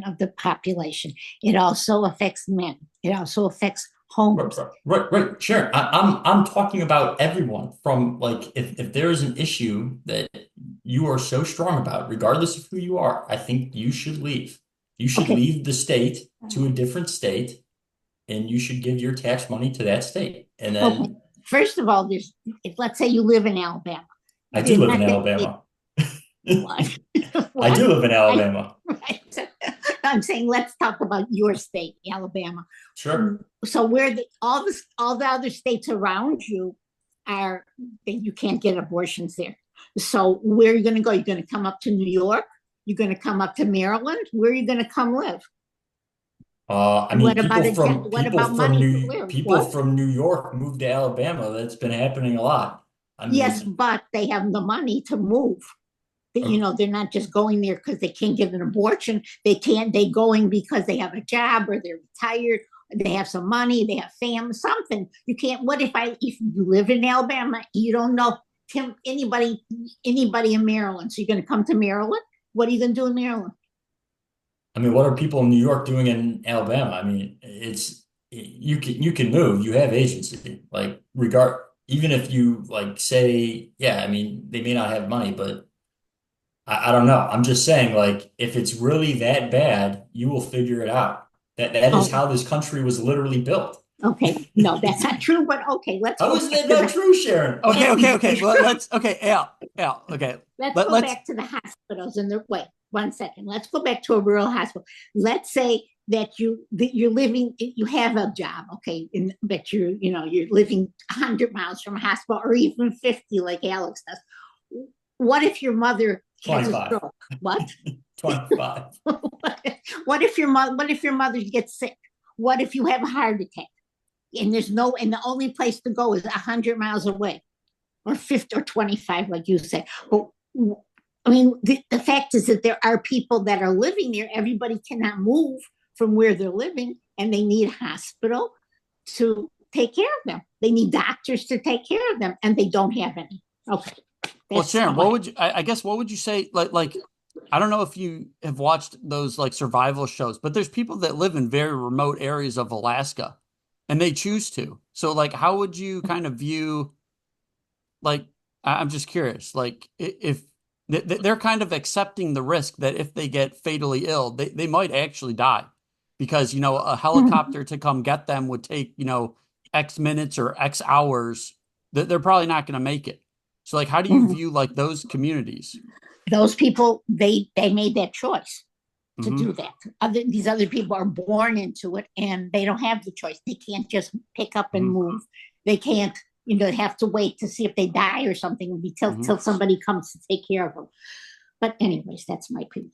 of the population. It also affects men. It also affects homes. Right. Sharon, I'm talking about everyone. From, like, if there is an issue that you are so strong about, regardless of who you are, I think you should leave. You should Okay. leave the state to a different state, and you should give your tax money to that state. And Okay. then First of all, if let's say you live in Alabama, I do there's live not in that Alabama. what? I do live in I, Alabama. right. I'm saying let's talk about your state, Alabama. Sure. So where all the other states around you are, you can't get abortions there. So where are you going to go? You're going to come up to New York? You're going to come up to Maryland? Where are you going to come live? I And mean, what about money to live? People What? from New York moved to Alabama. That's been happening a lot. I Yes, mean, but they have the money to move. They're not just going there because they can't get an abortion. They going because they have a job or they're retired, or they have some money, they have family, something. You can't, if you live in Alabama, you don't know anybody in Maryland. So you're going to come to Maryland? What are you going to do in Maryland? I mean, what are people in New York doing in Alabama? I mean, you can move. You have agency. Like, even if you, like, say, yeah, I mean, they may not have money, but I don't know. I'm just saying, like, if it's really that bad, you will figure it out. That is Oh, how this country was literally built. okay. No, that's not true. But okay, How is that not true, Sharon? Okay. Well, Al. Okay. let's go Let's back to the hospitals and their way. one second. Let's go back to a rural hospital. Let's say that you're living, you have a job, okay, but you're living 100 miles from a hospital, or even 50, like Alex does. What if your mother has a 25. stroke? What? 25. What if your mother gets sick? What if you have a heart attack? And the only place to go is 100 miles away, or 50 or 25, like you said. But I mean, the fact is that there are people that are living there. Everybody cannot move from where they're living, and they need a hospital to take care of them. They need doctors to take care of them, and they don't have any. Okay. Well, Sharon, what would you? I guess what would you say? Like, I don't know if you have watched those like survival shows, but there's people that live in very remote areas of Alaska, and they choose to. So, like, how would you kind of view? Like, I'm just curious. Like, if they're kind of accepting the risk that if they get fatally ill, they might actually die, because a helicopter to come get them would take X minutes or X hours. They're probably not going to make it. So, like, how do you view like those communities? Those people, they made that choice to Mhm. do that. These other people are born into it, and they don't have the choice. They can't just pick up and move. They can't, have to wait to see if they die or something till somebody comes to take care of them. But anyways, that's my opinion.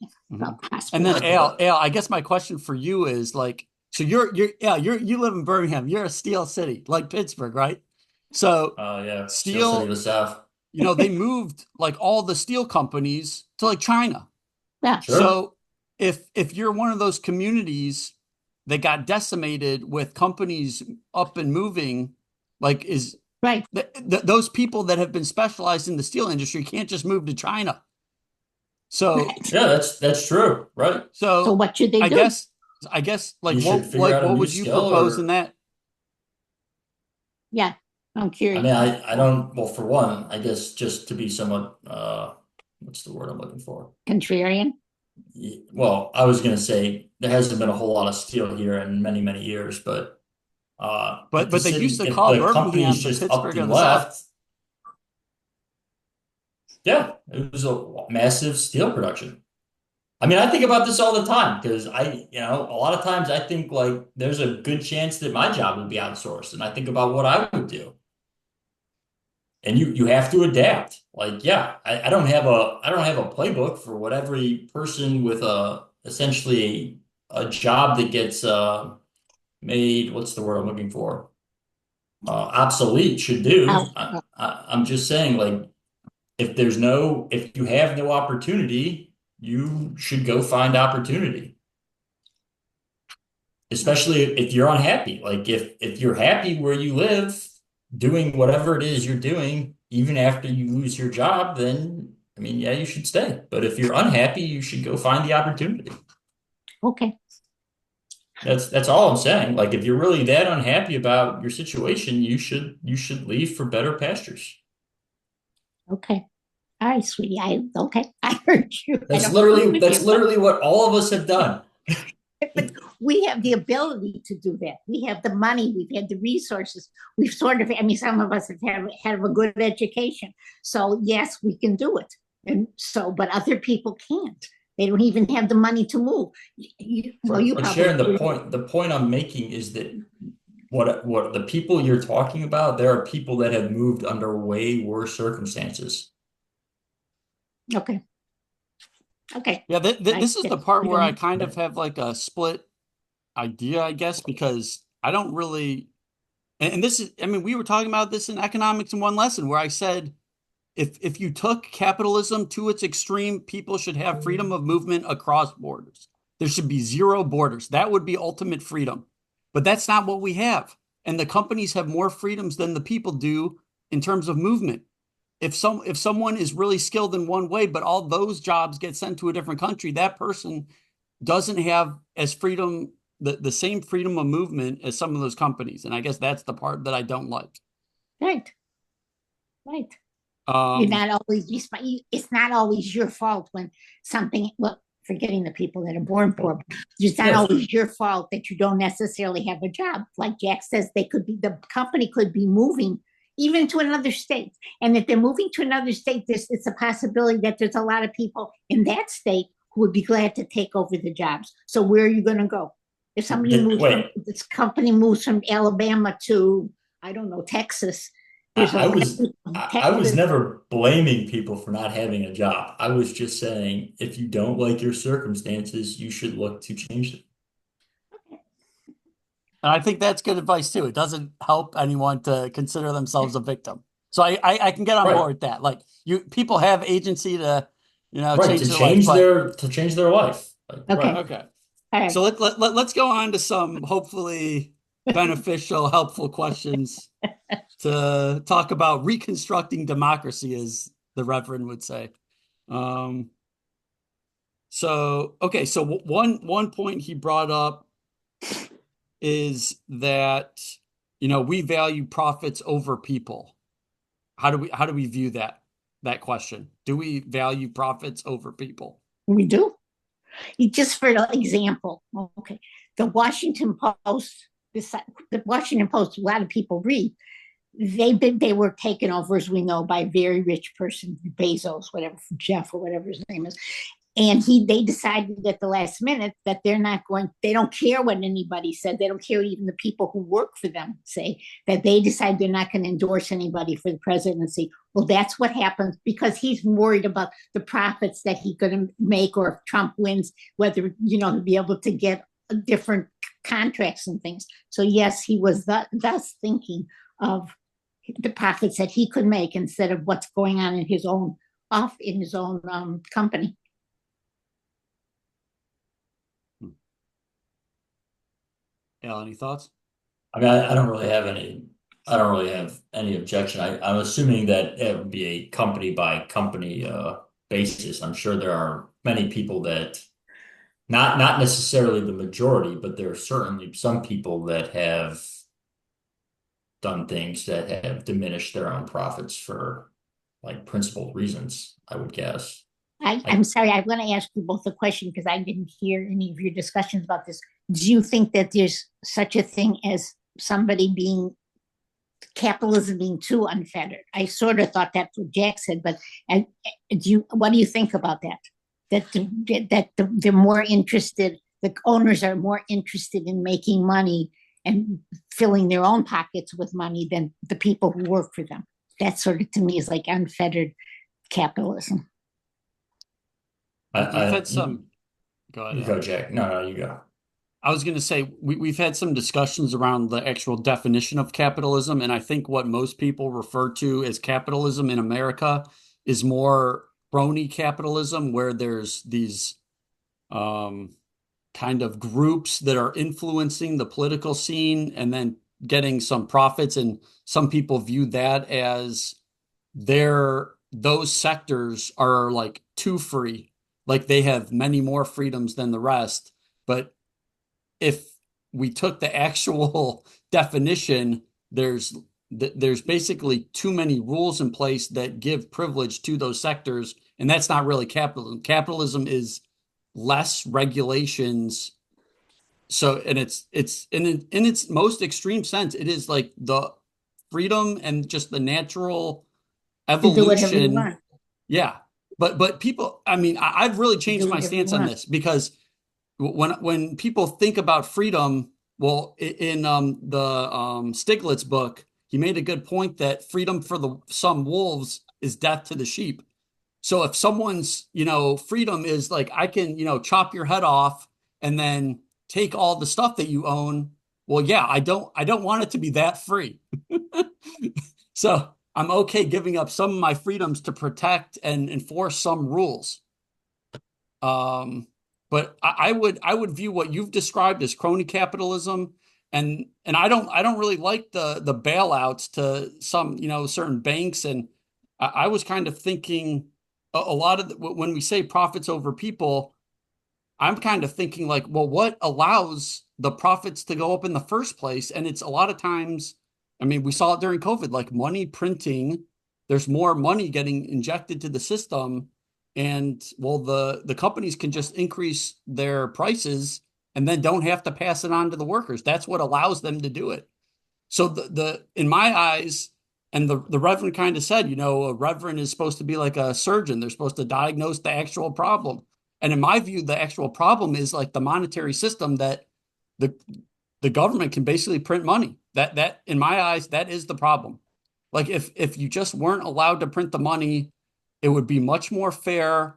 And then Al, I guess my question for you is like, so you live in Birmingham. You're a steel city, like Pittsburgh, right? So Yeah, Steel City of steel, the South. they moved like all the steel companies to like China. Yeah. Sure. So if you're one of those communities that got decimated with companies up and moving, like right. Those people that have been specialized in the steel industry can't just move to China. So Right. Yeah, that's true, right? So what should they I do? guess like You should figure out a what new would you skill, propose or in that? Yeah, I'm I curious. mean, I don't. Well, for one, I guess just to be somewhat, what's the word I'm looking for? Contrarian. Well, I was going to say there hasn't been a whole lot of steel here in many, many years, but But if the they used city, to if call the companies Birmingham the just upped Pittsburgh of and the South. left, yeah, it was a massive steel production. I mean, I think about this all the time because a lot of times I think like there's a good chance that my job will be outsourced, and I think about what I would do. And you have to adapt. Like, yeah, I don't have a playbook for what every person with essentially a job that gets made, what's the word I'm looking for? Obsolete should do. I'm just saying, like, if you have no opportunity, you should go find opportunity. Especially if you're unhappy. Like if you're happy where you live, doing whatever it is you're doing, even after you lose your job, then I mean, yeah, you should stay. But if you're unhappy, you should go find the opportunity. Okay. That's all I'm saying. Like if you're really that unhappy about your situation, you should leave for better pastures. Okay. All right, sweetie. I heard you. I That's don't agree literally with that's you, but literally what all of us have done. we have the ability to do that. We have the money. We've had the resources. We've sort of, I mean, some of us have had a good education. So yes, we can do it. But other people can't. They don't even have the money to move. You But probably Sharon, the do. point I'm making is that what the people you're talking about, there are people that have moved under way worse circumstances. Okay. Okay. Yeah, this is the part where I don't. kind of have like a split idea, I guess, because I don't really, and this is, I mean, we were talking about this in economics in one lesson where I said, if you took capitalism to its extreme, people should have freedom of movement across borders. There should be zero borders. That would be ultimate freedom. But that's not what we have. And the companies have more freedoms than the people do in terms of movement. If someone is really skilled in one way, but all those jobs get sent to a different country, that person doesn't have as freedom, the same freedom of movement as some of those companies. And I guess that's the part that I don't like. Right. Right. You're not always, it's not always your fault when something, well, forgetting the people that are born poor, it's not always your fault that you don't necessarily have a job. Like Jack says, the company could be moving even to another state. And if they're moving to another state, it's a possibility that there's a lot of people in that state who would be glad to take over the jobs. So where are you going to go? If somebody moves from Wait, this company moves from Alabama to, I don't know, Texas, there's I a was I was Texas. never blaming people for not having a job. I was just saying if you don't like your circumstances, you should look to change them. And I think that's good advice too. It doesn't help anyone to consider themselves a victim. So I can get on Right. board with that. Like people have agency to, Right, change their life. But to change their life. Like, Okay. right. okay. All right. So let's go on to some hopefully beneficial, helpful questions to talk about reconstructing democracy, as the Reverend would say. Um, so one point he brought up is that we value profits over people. How do we view that question? Do we value profits over people? We do. Just for example, okay, the Washington Post, the Washington Post, a lot of people read. They were taken over, as we know, by a very rich person, Bezos, whatever, Jeff or whatever his name is. And they decided at the last minute that they don't care what anybody said. They don't care even the people who work for them say, that they decide they're not going to endorse anybody for the presidency. Well, that's what happens because he's worried about the profits that he's going to make, or if Trump wins, whether, to be able to get different contracts and things. So yes, he was thus thinking of the profits that he could make instead of what's going on in his own company. Al, any thoughts? I mean, I don't really have any objection. I'm assuming that it would be a company by company basis. I'm sure there are many people that not necessarily the majority, but there are certainly some people that have done things that have diminished their own profits for like principled reasons, I would guess. I'm sorry, I'm going to ask you both a question because I didn't hear any of your discussions about this. Do you think that there's such a thing as capitalism being too unfettered? I sort of thought that's what Jack said, but what do you think about that? They're more interested, the owners are more interested in making money and filling their own pockets with money than the people who work for them. That sort of, to me, is like unfettered capitalism. We've had You, some. Go ahead, you Al. go, Jack. No, you go. I was going to say we've had some discussions around the actual definition of capitalism, and I think what most people refer to as capitalism in America is more crony capitalism, where there's these kind of groups that are influencing the political scene and then getting some profits, and some people view that as those sectors are like too free, like they have many more freedoms than the rest. But if we took the actual definition, there's basically too many rules in place that give privilege to those sectors, and that's not really capitalism. Capitalism is less regulations. So, and it's in its most extreme sense, it is like the freedom and just the natural To do whatever you evolution. want. Yeah. But people, I mean, I've really changed Do my whatever you stance on want. this because when people think about freedom, well, in the Stiglitz book, he made a good point that freedom for some wolves is death to the sheep. So if someone's, freedom is like, I can, chop your head off and then take all the stuff that you own. Well, yeah, I don't want it to be that free. So I'm okay giving up some of my freedoms to protect and enforce some rules. But I would view what you've described as crony capitalism, and I don't really like the bailouts to some certain banks, and I was kind of thinking a lot of when we say profits over people, I'm kind of thinking like, well, what allows the profits to go up in the first place? And it's a lot of times, I mean, we saw it during COVID, like money printing. There's more money getting injected to the system, and well, the companies can just increase their prices and then don't have to pass it on to the workers. That's what allows them to do it. So the in my eyes, and the Reverend kind of said, a Reverend is supposed to be like a surgeon. They're supposed to diagnose the actual problem. And in my view, the actual problem is like the monetary system that the the government can basically print money. That in my eyes, that is the problem. Like if you just weren't allowed to print the money, it would be much more fair.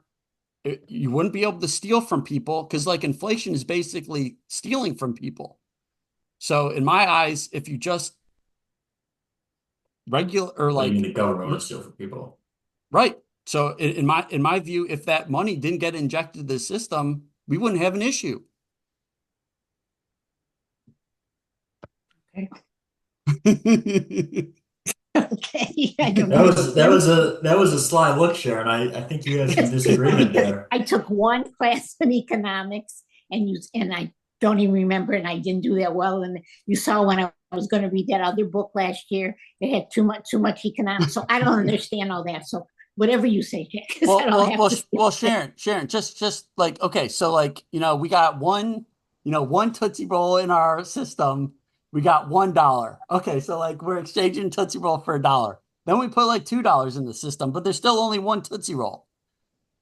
You wouldn't be able to steal from people because like inflation is basically stealing from people. So in my eyes, if you just regular or What do you mean like the government would steal from people? right. So in my view, if that money didn't get injected to the system, we wouldn't have an issue. Okay. Okay. Okay. I don't That know. was a sly look, Sharon. I think you have some disagreement Because there. I took one class in economics and I don't even remember, and I didn't do that well. And you saw when I was going to read that other book last year, it had too much economics. So I don't understand all that. So whatever you say, Jack, 'cause I don't have to Well, Sharon, just like, okay, so like, we got one Tootsie Roll in our system. We got $1. Okay, so like we're exchanging Tootsie Roll for $1. Then we put like $2 in the system, but there's still only one Tootsie Roll.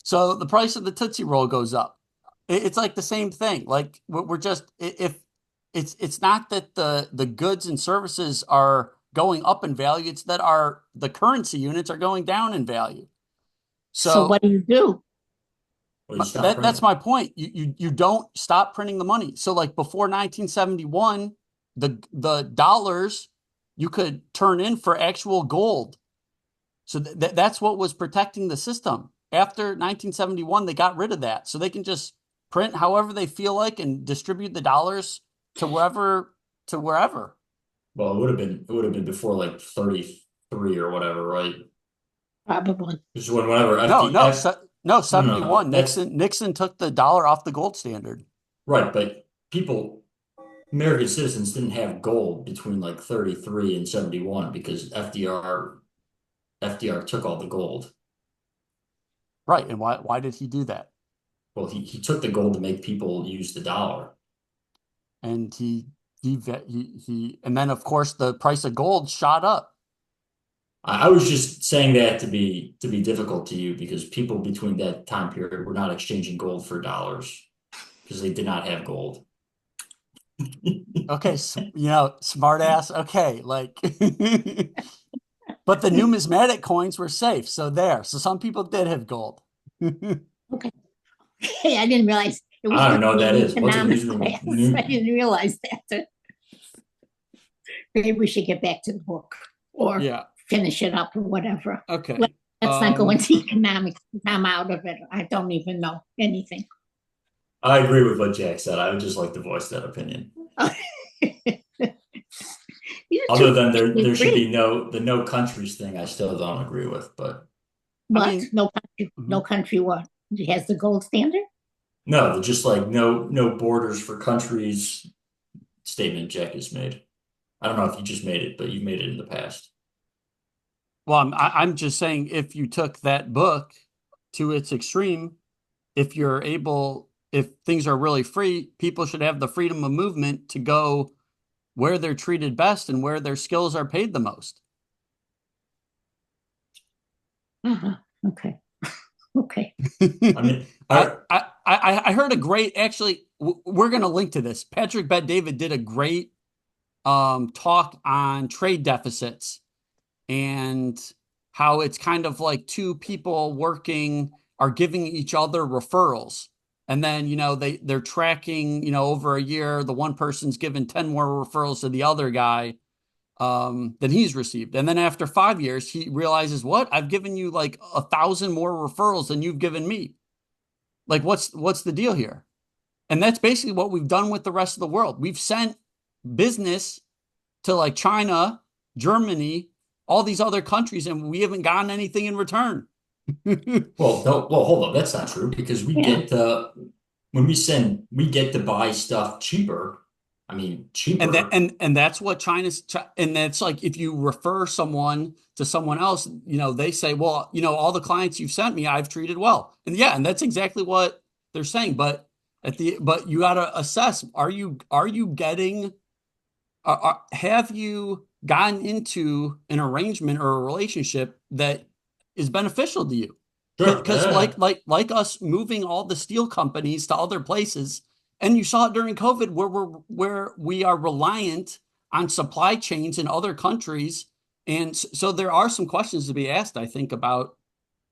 So the price of the Tootsie Roll goes up. It's like the same thing. Like we're just if it's not that the goods and services are going up in value, it's that the currency units are going down in value. So So what do you do? Well, you stop that's printing. my point. You don't stop printing the money. So like before 1971, the dollars you could turn in for actual gold. So that's what was protecting the system. After 1971, they got rid of that. So they can just print however they feel like and distribute the dollars to wherever. Well, it would have been before like 33 or whatever, right? Probably. Because whenever No, no, FDF, no, no, no, no, 71. that's Nixon took the dollar off the gold standard. right. But American citizens didn't have gold between like 33 and 71 because FDR took all the gold. Right. And why did he do that? Well, he took the gold to make people use the dollar. And and then of course the price of gold shot up. I was just saying that to be difficult to you because people between that time period were not exchanging gold for dollars because they did not have gold. Okay, smart ass. Okay, like but the numismatic coins were safe, so there. So some people did have gold. Okay. Hey, I didn't realize it was I don't going know to what be that an is. What's a economic new, class. I new didn't realize that. Maybe we should get back to the book or Yeah. finish it up or whatever. Okay. Let's not go into economics. I'm out of it. I don't even know anything. I agree with what Jack said. I would just like to voice that opinion. Other than there should be no countries thing, I still don't agree with. But What? mean, No country. No country. What? It has the gold standard. no, just like no borders for countries statement Jack has made. I don't know if you just made it, but you've made it in the past. well, I'm just saying if you took that book to its extreme, if things are really free, people should have the freedom of movement to go where they're treated best and where their skills are paid the most. Uh-huh. Okay. Okay. I mean, I heard a great, actually, we're going to link to this. Patrick Bet-David did a great talk on trade deficits and how it's kind of like two people working are giving each other referrals. And then, they're tracking, over a year, the one person's given 10 more referrals to the other guy than he's received. And then after 5 years, he realizes, what? I've given you like 1,000 more referrals than you've given me. Like, what's the deal here? And that's basically what we've done with the rest of the world. We've sent business to like China, Germany, all these other countries, and we haven't gotten anything in return. well, no, well, hold on, that's not true because we Yeah. get when we get to buy stuff cheaper. I mean, cheaper. And that's what and that's like if you refer someone to someone else, they say, well, all the clients you've sent me, I've treated well. And yeah, and that's exactly what they're saying. But but you got to assess, are you getting have you gotten into an arrangement or a relationship that is beneficial to you? Sure. Because like us moving all the steel companies to other places, and you saw it during COVID where we are reliant on supply chains in other countries. And so there are some questions to be asked, I think, about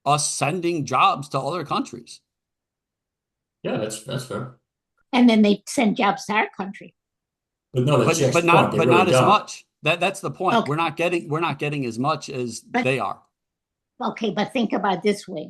us sending jobs to other countries. Yeah, that's fair. And then they send jobs to our country. But no, that's Jack's But point. not They but really not as don't. much. That's the point. Okay, We're not getting as much as but they are. okay, but think about it this way.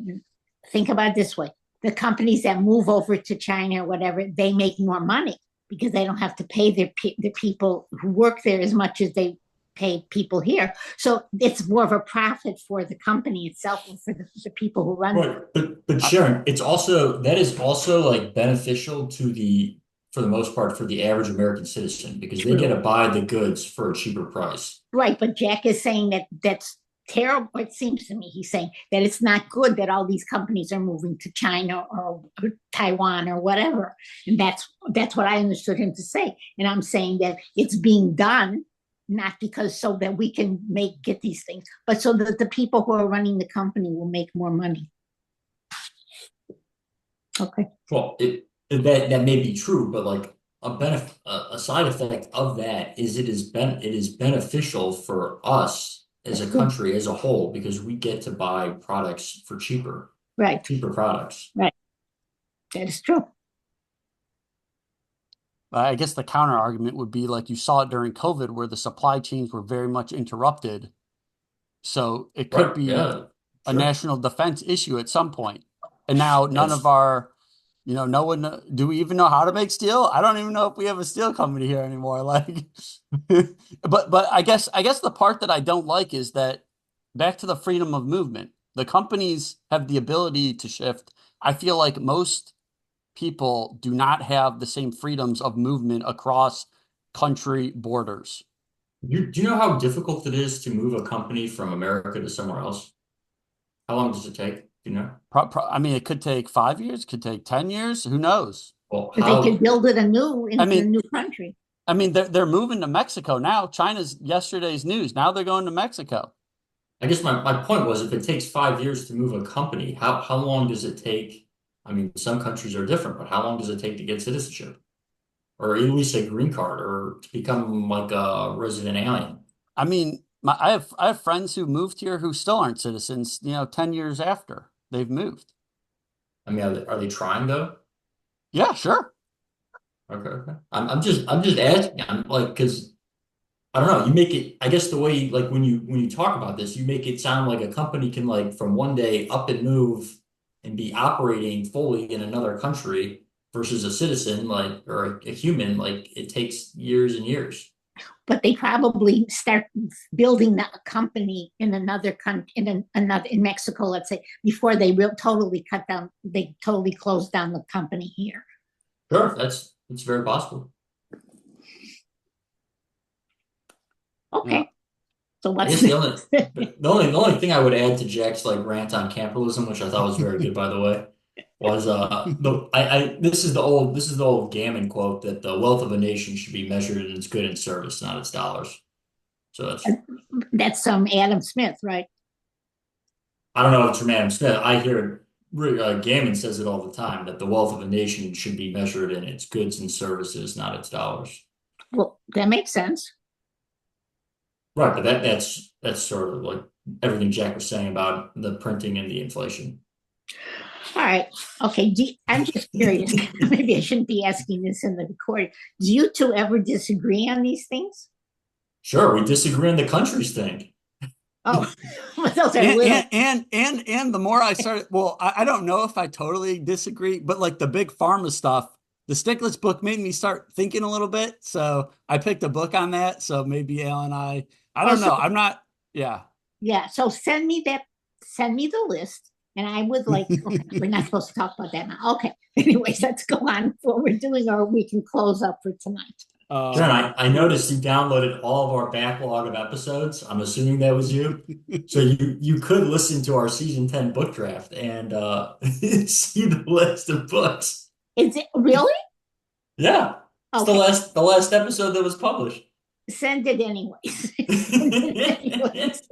Think about it this way. The companies that move over to China or whatever, they make more money because they don't have to pay the people who work there as much as they pay people here. So it's more of a profit for the company itself and for the people who run Right. them. But I, Sharon, it's also that is also like beneficial to the for the most part for the average American citizen because they get True. to buy the goods for a cheaper price. Right, but Jack is saying that that's terrible. It seems to me he's saying that it's not good that all these companies are moving to China or Taiwan or whatever, and that's what I understood him to say. And I'm saying that it's being done not because so that we can get these things, but so that the people who are running the company will make more money. Okay. Well, that may be true, but like a side effect of that is it is beneficial for us as That's a true. country as a whole because we get to buy products for Right. cheaper products. Right. That is true. I guess the counter argument would be like you saw it during COVID, where the supply chains were very much interrupted. So it could Right. be Yeah. a Sure. national defense issue at some point. And now none of That's our, no one, do we even know how to make steel? I don't even know if we have a steel company here anymore. Like, but I guess the part that I don't like is that back to the freedom of movement, the companies have the ability to shift. I feel like most people do not have the same freedoms of movement across country borders. do you know how difficult it is to move a company from America to somewhere else? How long does it take? Do you know? I mean, it could take 5 years, could take 10 years, who knows? Well, But they could how build it anew I in the mean, new country. they're moving to Mexico now. China's yesterday's news. Now they're going to Mexico. I guess my point was if it takes 5 years to move a company, how long does it take? I mean, some countries are different, but how long does it take to get citizenship? Or at least a green card or to become like a resident alien? I mean, I have friends who moved here who still aren't citizens, 10 years after they've moved. I mean, are they trying though? Yeah, sure. Okay, okay. I'm just asking. I'm like, because I don't know. You make it. I guess the way like when you talk about this, you make it sound like a company can like from one day up and move and be operating fully in another country versus a citizen like or a human like it takes years and years. But they probably start building a company in another country, another in Mexico, let's say, before they totally cut down. They totally close down the company here. Sure, that's very possible. Yeah. Okay, so I what's guess next? the only thing I would add to Jack's like rant on capitalism, which I thought was very good by the way, was the I this is the old Gammon quote that the wealth of a nation should be measured in its good and service, not its dollars. So That's Adam Smith, right? I don't know if it's from Adam Smith. I hear Gammon says it all the time that the wealth of a nation should be measured in its goods and services, not its dollars. Well, that makes sense. Right, but that's sort of like everything Jack was saying about the printing and the inflation. All right. Okay. I'm just curious. Maybe I shouldn't be asking this in the recording. Do you two ever disagree on these things? Sure, we disagree on the countries thing. Oh, well, those are And little. the more I started, well, I don't know if I totally disagree, but like the big pharma stuff, the Stiglitz book made me start thinking a little bit. So I picked a book on that. So maybe Al and I Oh, don't so know. I'm not, yeah. yeah. So send me that. Send me the list, and I would like. Okay, we're not supposed to talk about that now. Okay. Anyways, let's go on with what we're doing, or we can close up for tonight. Sharon, Um, I noticed you downloaded all of our backlog of episodes. I'm assuming that was you. So you could listen to our season 10 book draft and see the list of books. Is it really? Yeah. It's Okay. the last episode that was published. Send it anyways. Send it anyways.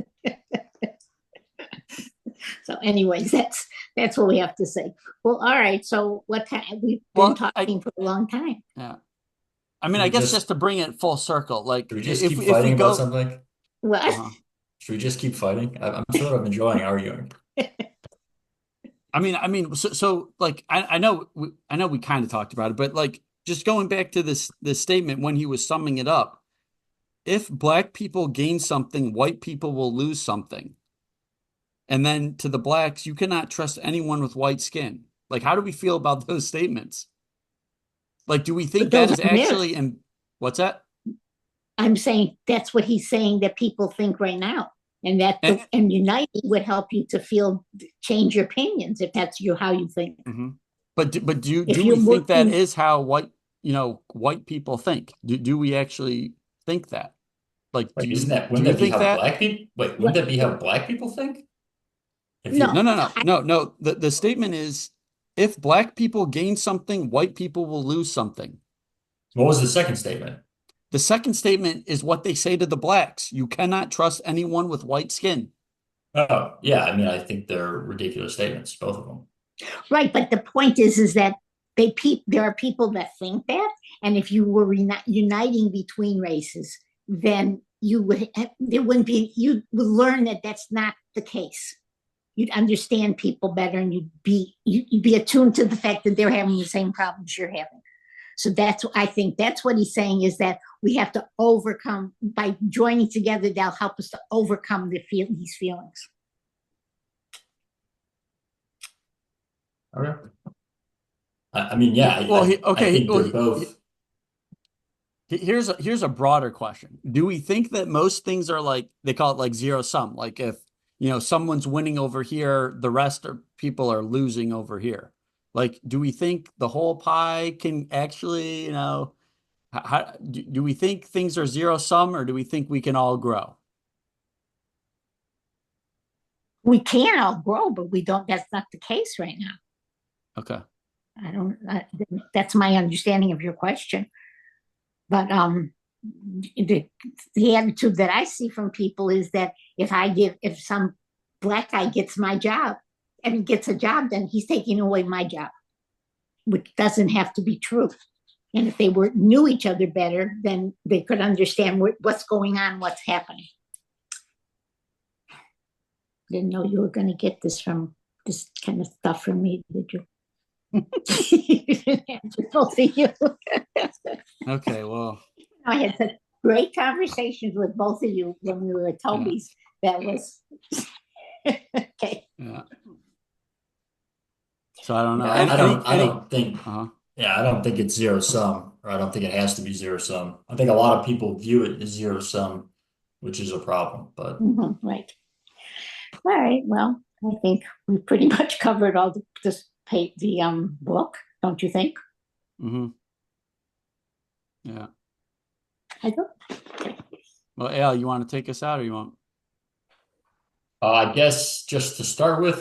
So, anyways, that's what we have to say. Well, all right. So, what time? We've been talking for a long time. Yeah. I mean, I guess just to bring it full circle, like should we just if keep we fighting about go, something? What? Should we just keep fighting? I'm sort of enjoying arguing. so like I know we kind of talked about it, but like just going back to this statement when he was summing it up, if black people gain something, white people will lose something. And then to the blacks, you cannot trust anyone with white skin. Like, how do we feel about those statements? Like, do we think that is actually, and what's that? I'm saying that's what he's saying that people think right now. And and uniting would help you to change your opinions if that's how you think. Mm-hmm. But do we think that is how white people think? Do we actually think that? Like, wouldn't that be how black people? Wait, wouldn't that be how black people think? No. The statement is, if black people gain something, white people will lose something. What was the second statement? The second statement is what they say to the blacks. You cannot trust anyone with white skin. Oh, yeah. I mean, I think they're ridiculous statements, both of them. Right, but the point is that there are people that think that, and if you were uniting between races, then you would learn that that's not the case. You'd understand people better, and you'd be attuned to the fact that they're having the same problems you're having. So I think that's what he's saying, is that we have to overcome, by joining together, they'll help us to overcome these feelings. Okay. I mean, yeah. Well, I think they're both. Here's a broader question. Do we think that most things are like, they call it like zero sum? Like if, someone's winning over here, the rest of people are losing over here. Like, do we think the whole pie can actually, do we think things are zero sum, or do we think we can all grow? We can all grow, but we don't. That's not the case right now. Okay. That's my understanding of your question. But the attitude that I see from people is that if some black guy gets my job and gets a job, then he's taking away my job, which doesn't have to be true. And if they knew each other better, then they could understand what's going on, what's happening. Didn't know you were going to get this kind of stuff from me, did you? Both of you. Okay, well, I had such great conversations with both of you when we were at Toby's. Yeah. That was okay. Yeah. So I don't know. I don't think. Yeah, I don't think it's zero sum, or I don't think it has to be zero sum. I think a lot of people view it as zero sum, which is a problem. But right. All right. Well, I think we pretty much covered all the book, don't you think? Mm-hmm. Yeah. I do. Well, Al, you want to take us out, or you want? I guess just to start with,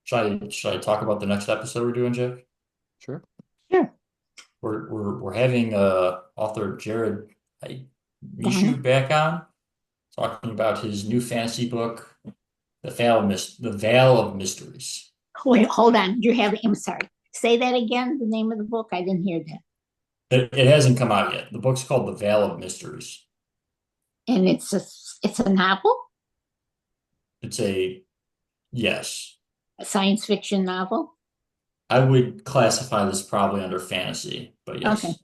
should I talk about the next episode we're doing, Jack? Sure. Sure. We're having author Jared Mishu back on, talking about his new fantasy book, The Veil of Mysteries. Wait, hold on. I'm sorry. Say that again, the name of the book. I didn't hear that. It hasn't come out yet. The book's called The Veil of Mysteries. And it's a novel? Yes. A science fiction novel? I would classify this probably under fantasy, but yes. Okay.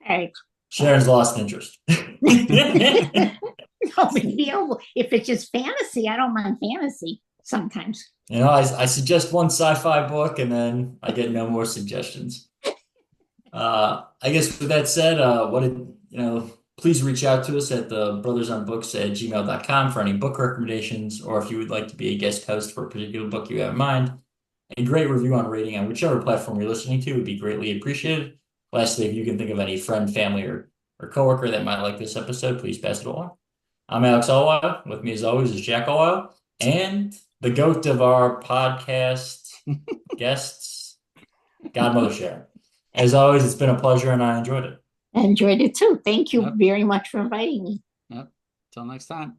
All right. Sharon's lost interest. No big deal. If it's just fantasy, I don't mind fantasy sometimes. I suggest one sci-fi book, and then I get no more suggestions. I guess with that said, please reach out to us at the brothersonbooks@gmail.com for any book recommendations, or if you would like to be a guest host for a particular book you have in mind. A great review on rating on whichever platform you're listening to would be greatly appreciated. Lastly, if you can think of any friend, family, or coworker that might like this episode, please pass it along. I'm Alex Allwild. With me, as always, is Jack Allwild, and the goat of our podcast guests, Godmother Sharon. As always, it's been a pleasure, and I enjoyed it. I enjoyed it too. Thank you very much for inviting me. Yep. Till next time.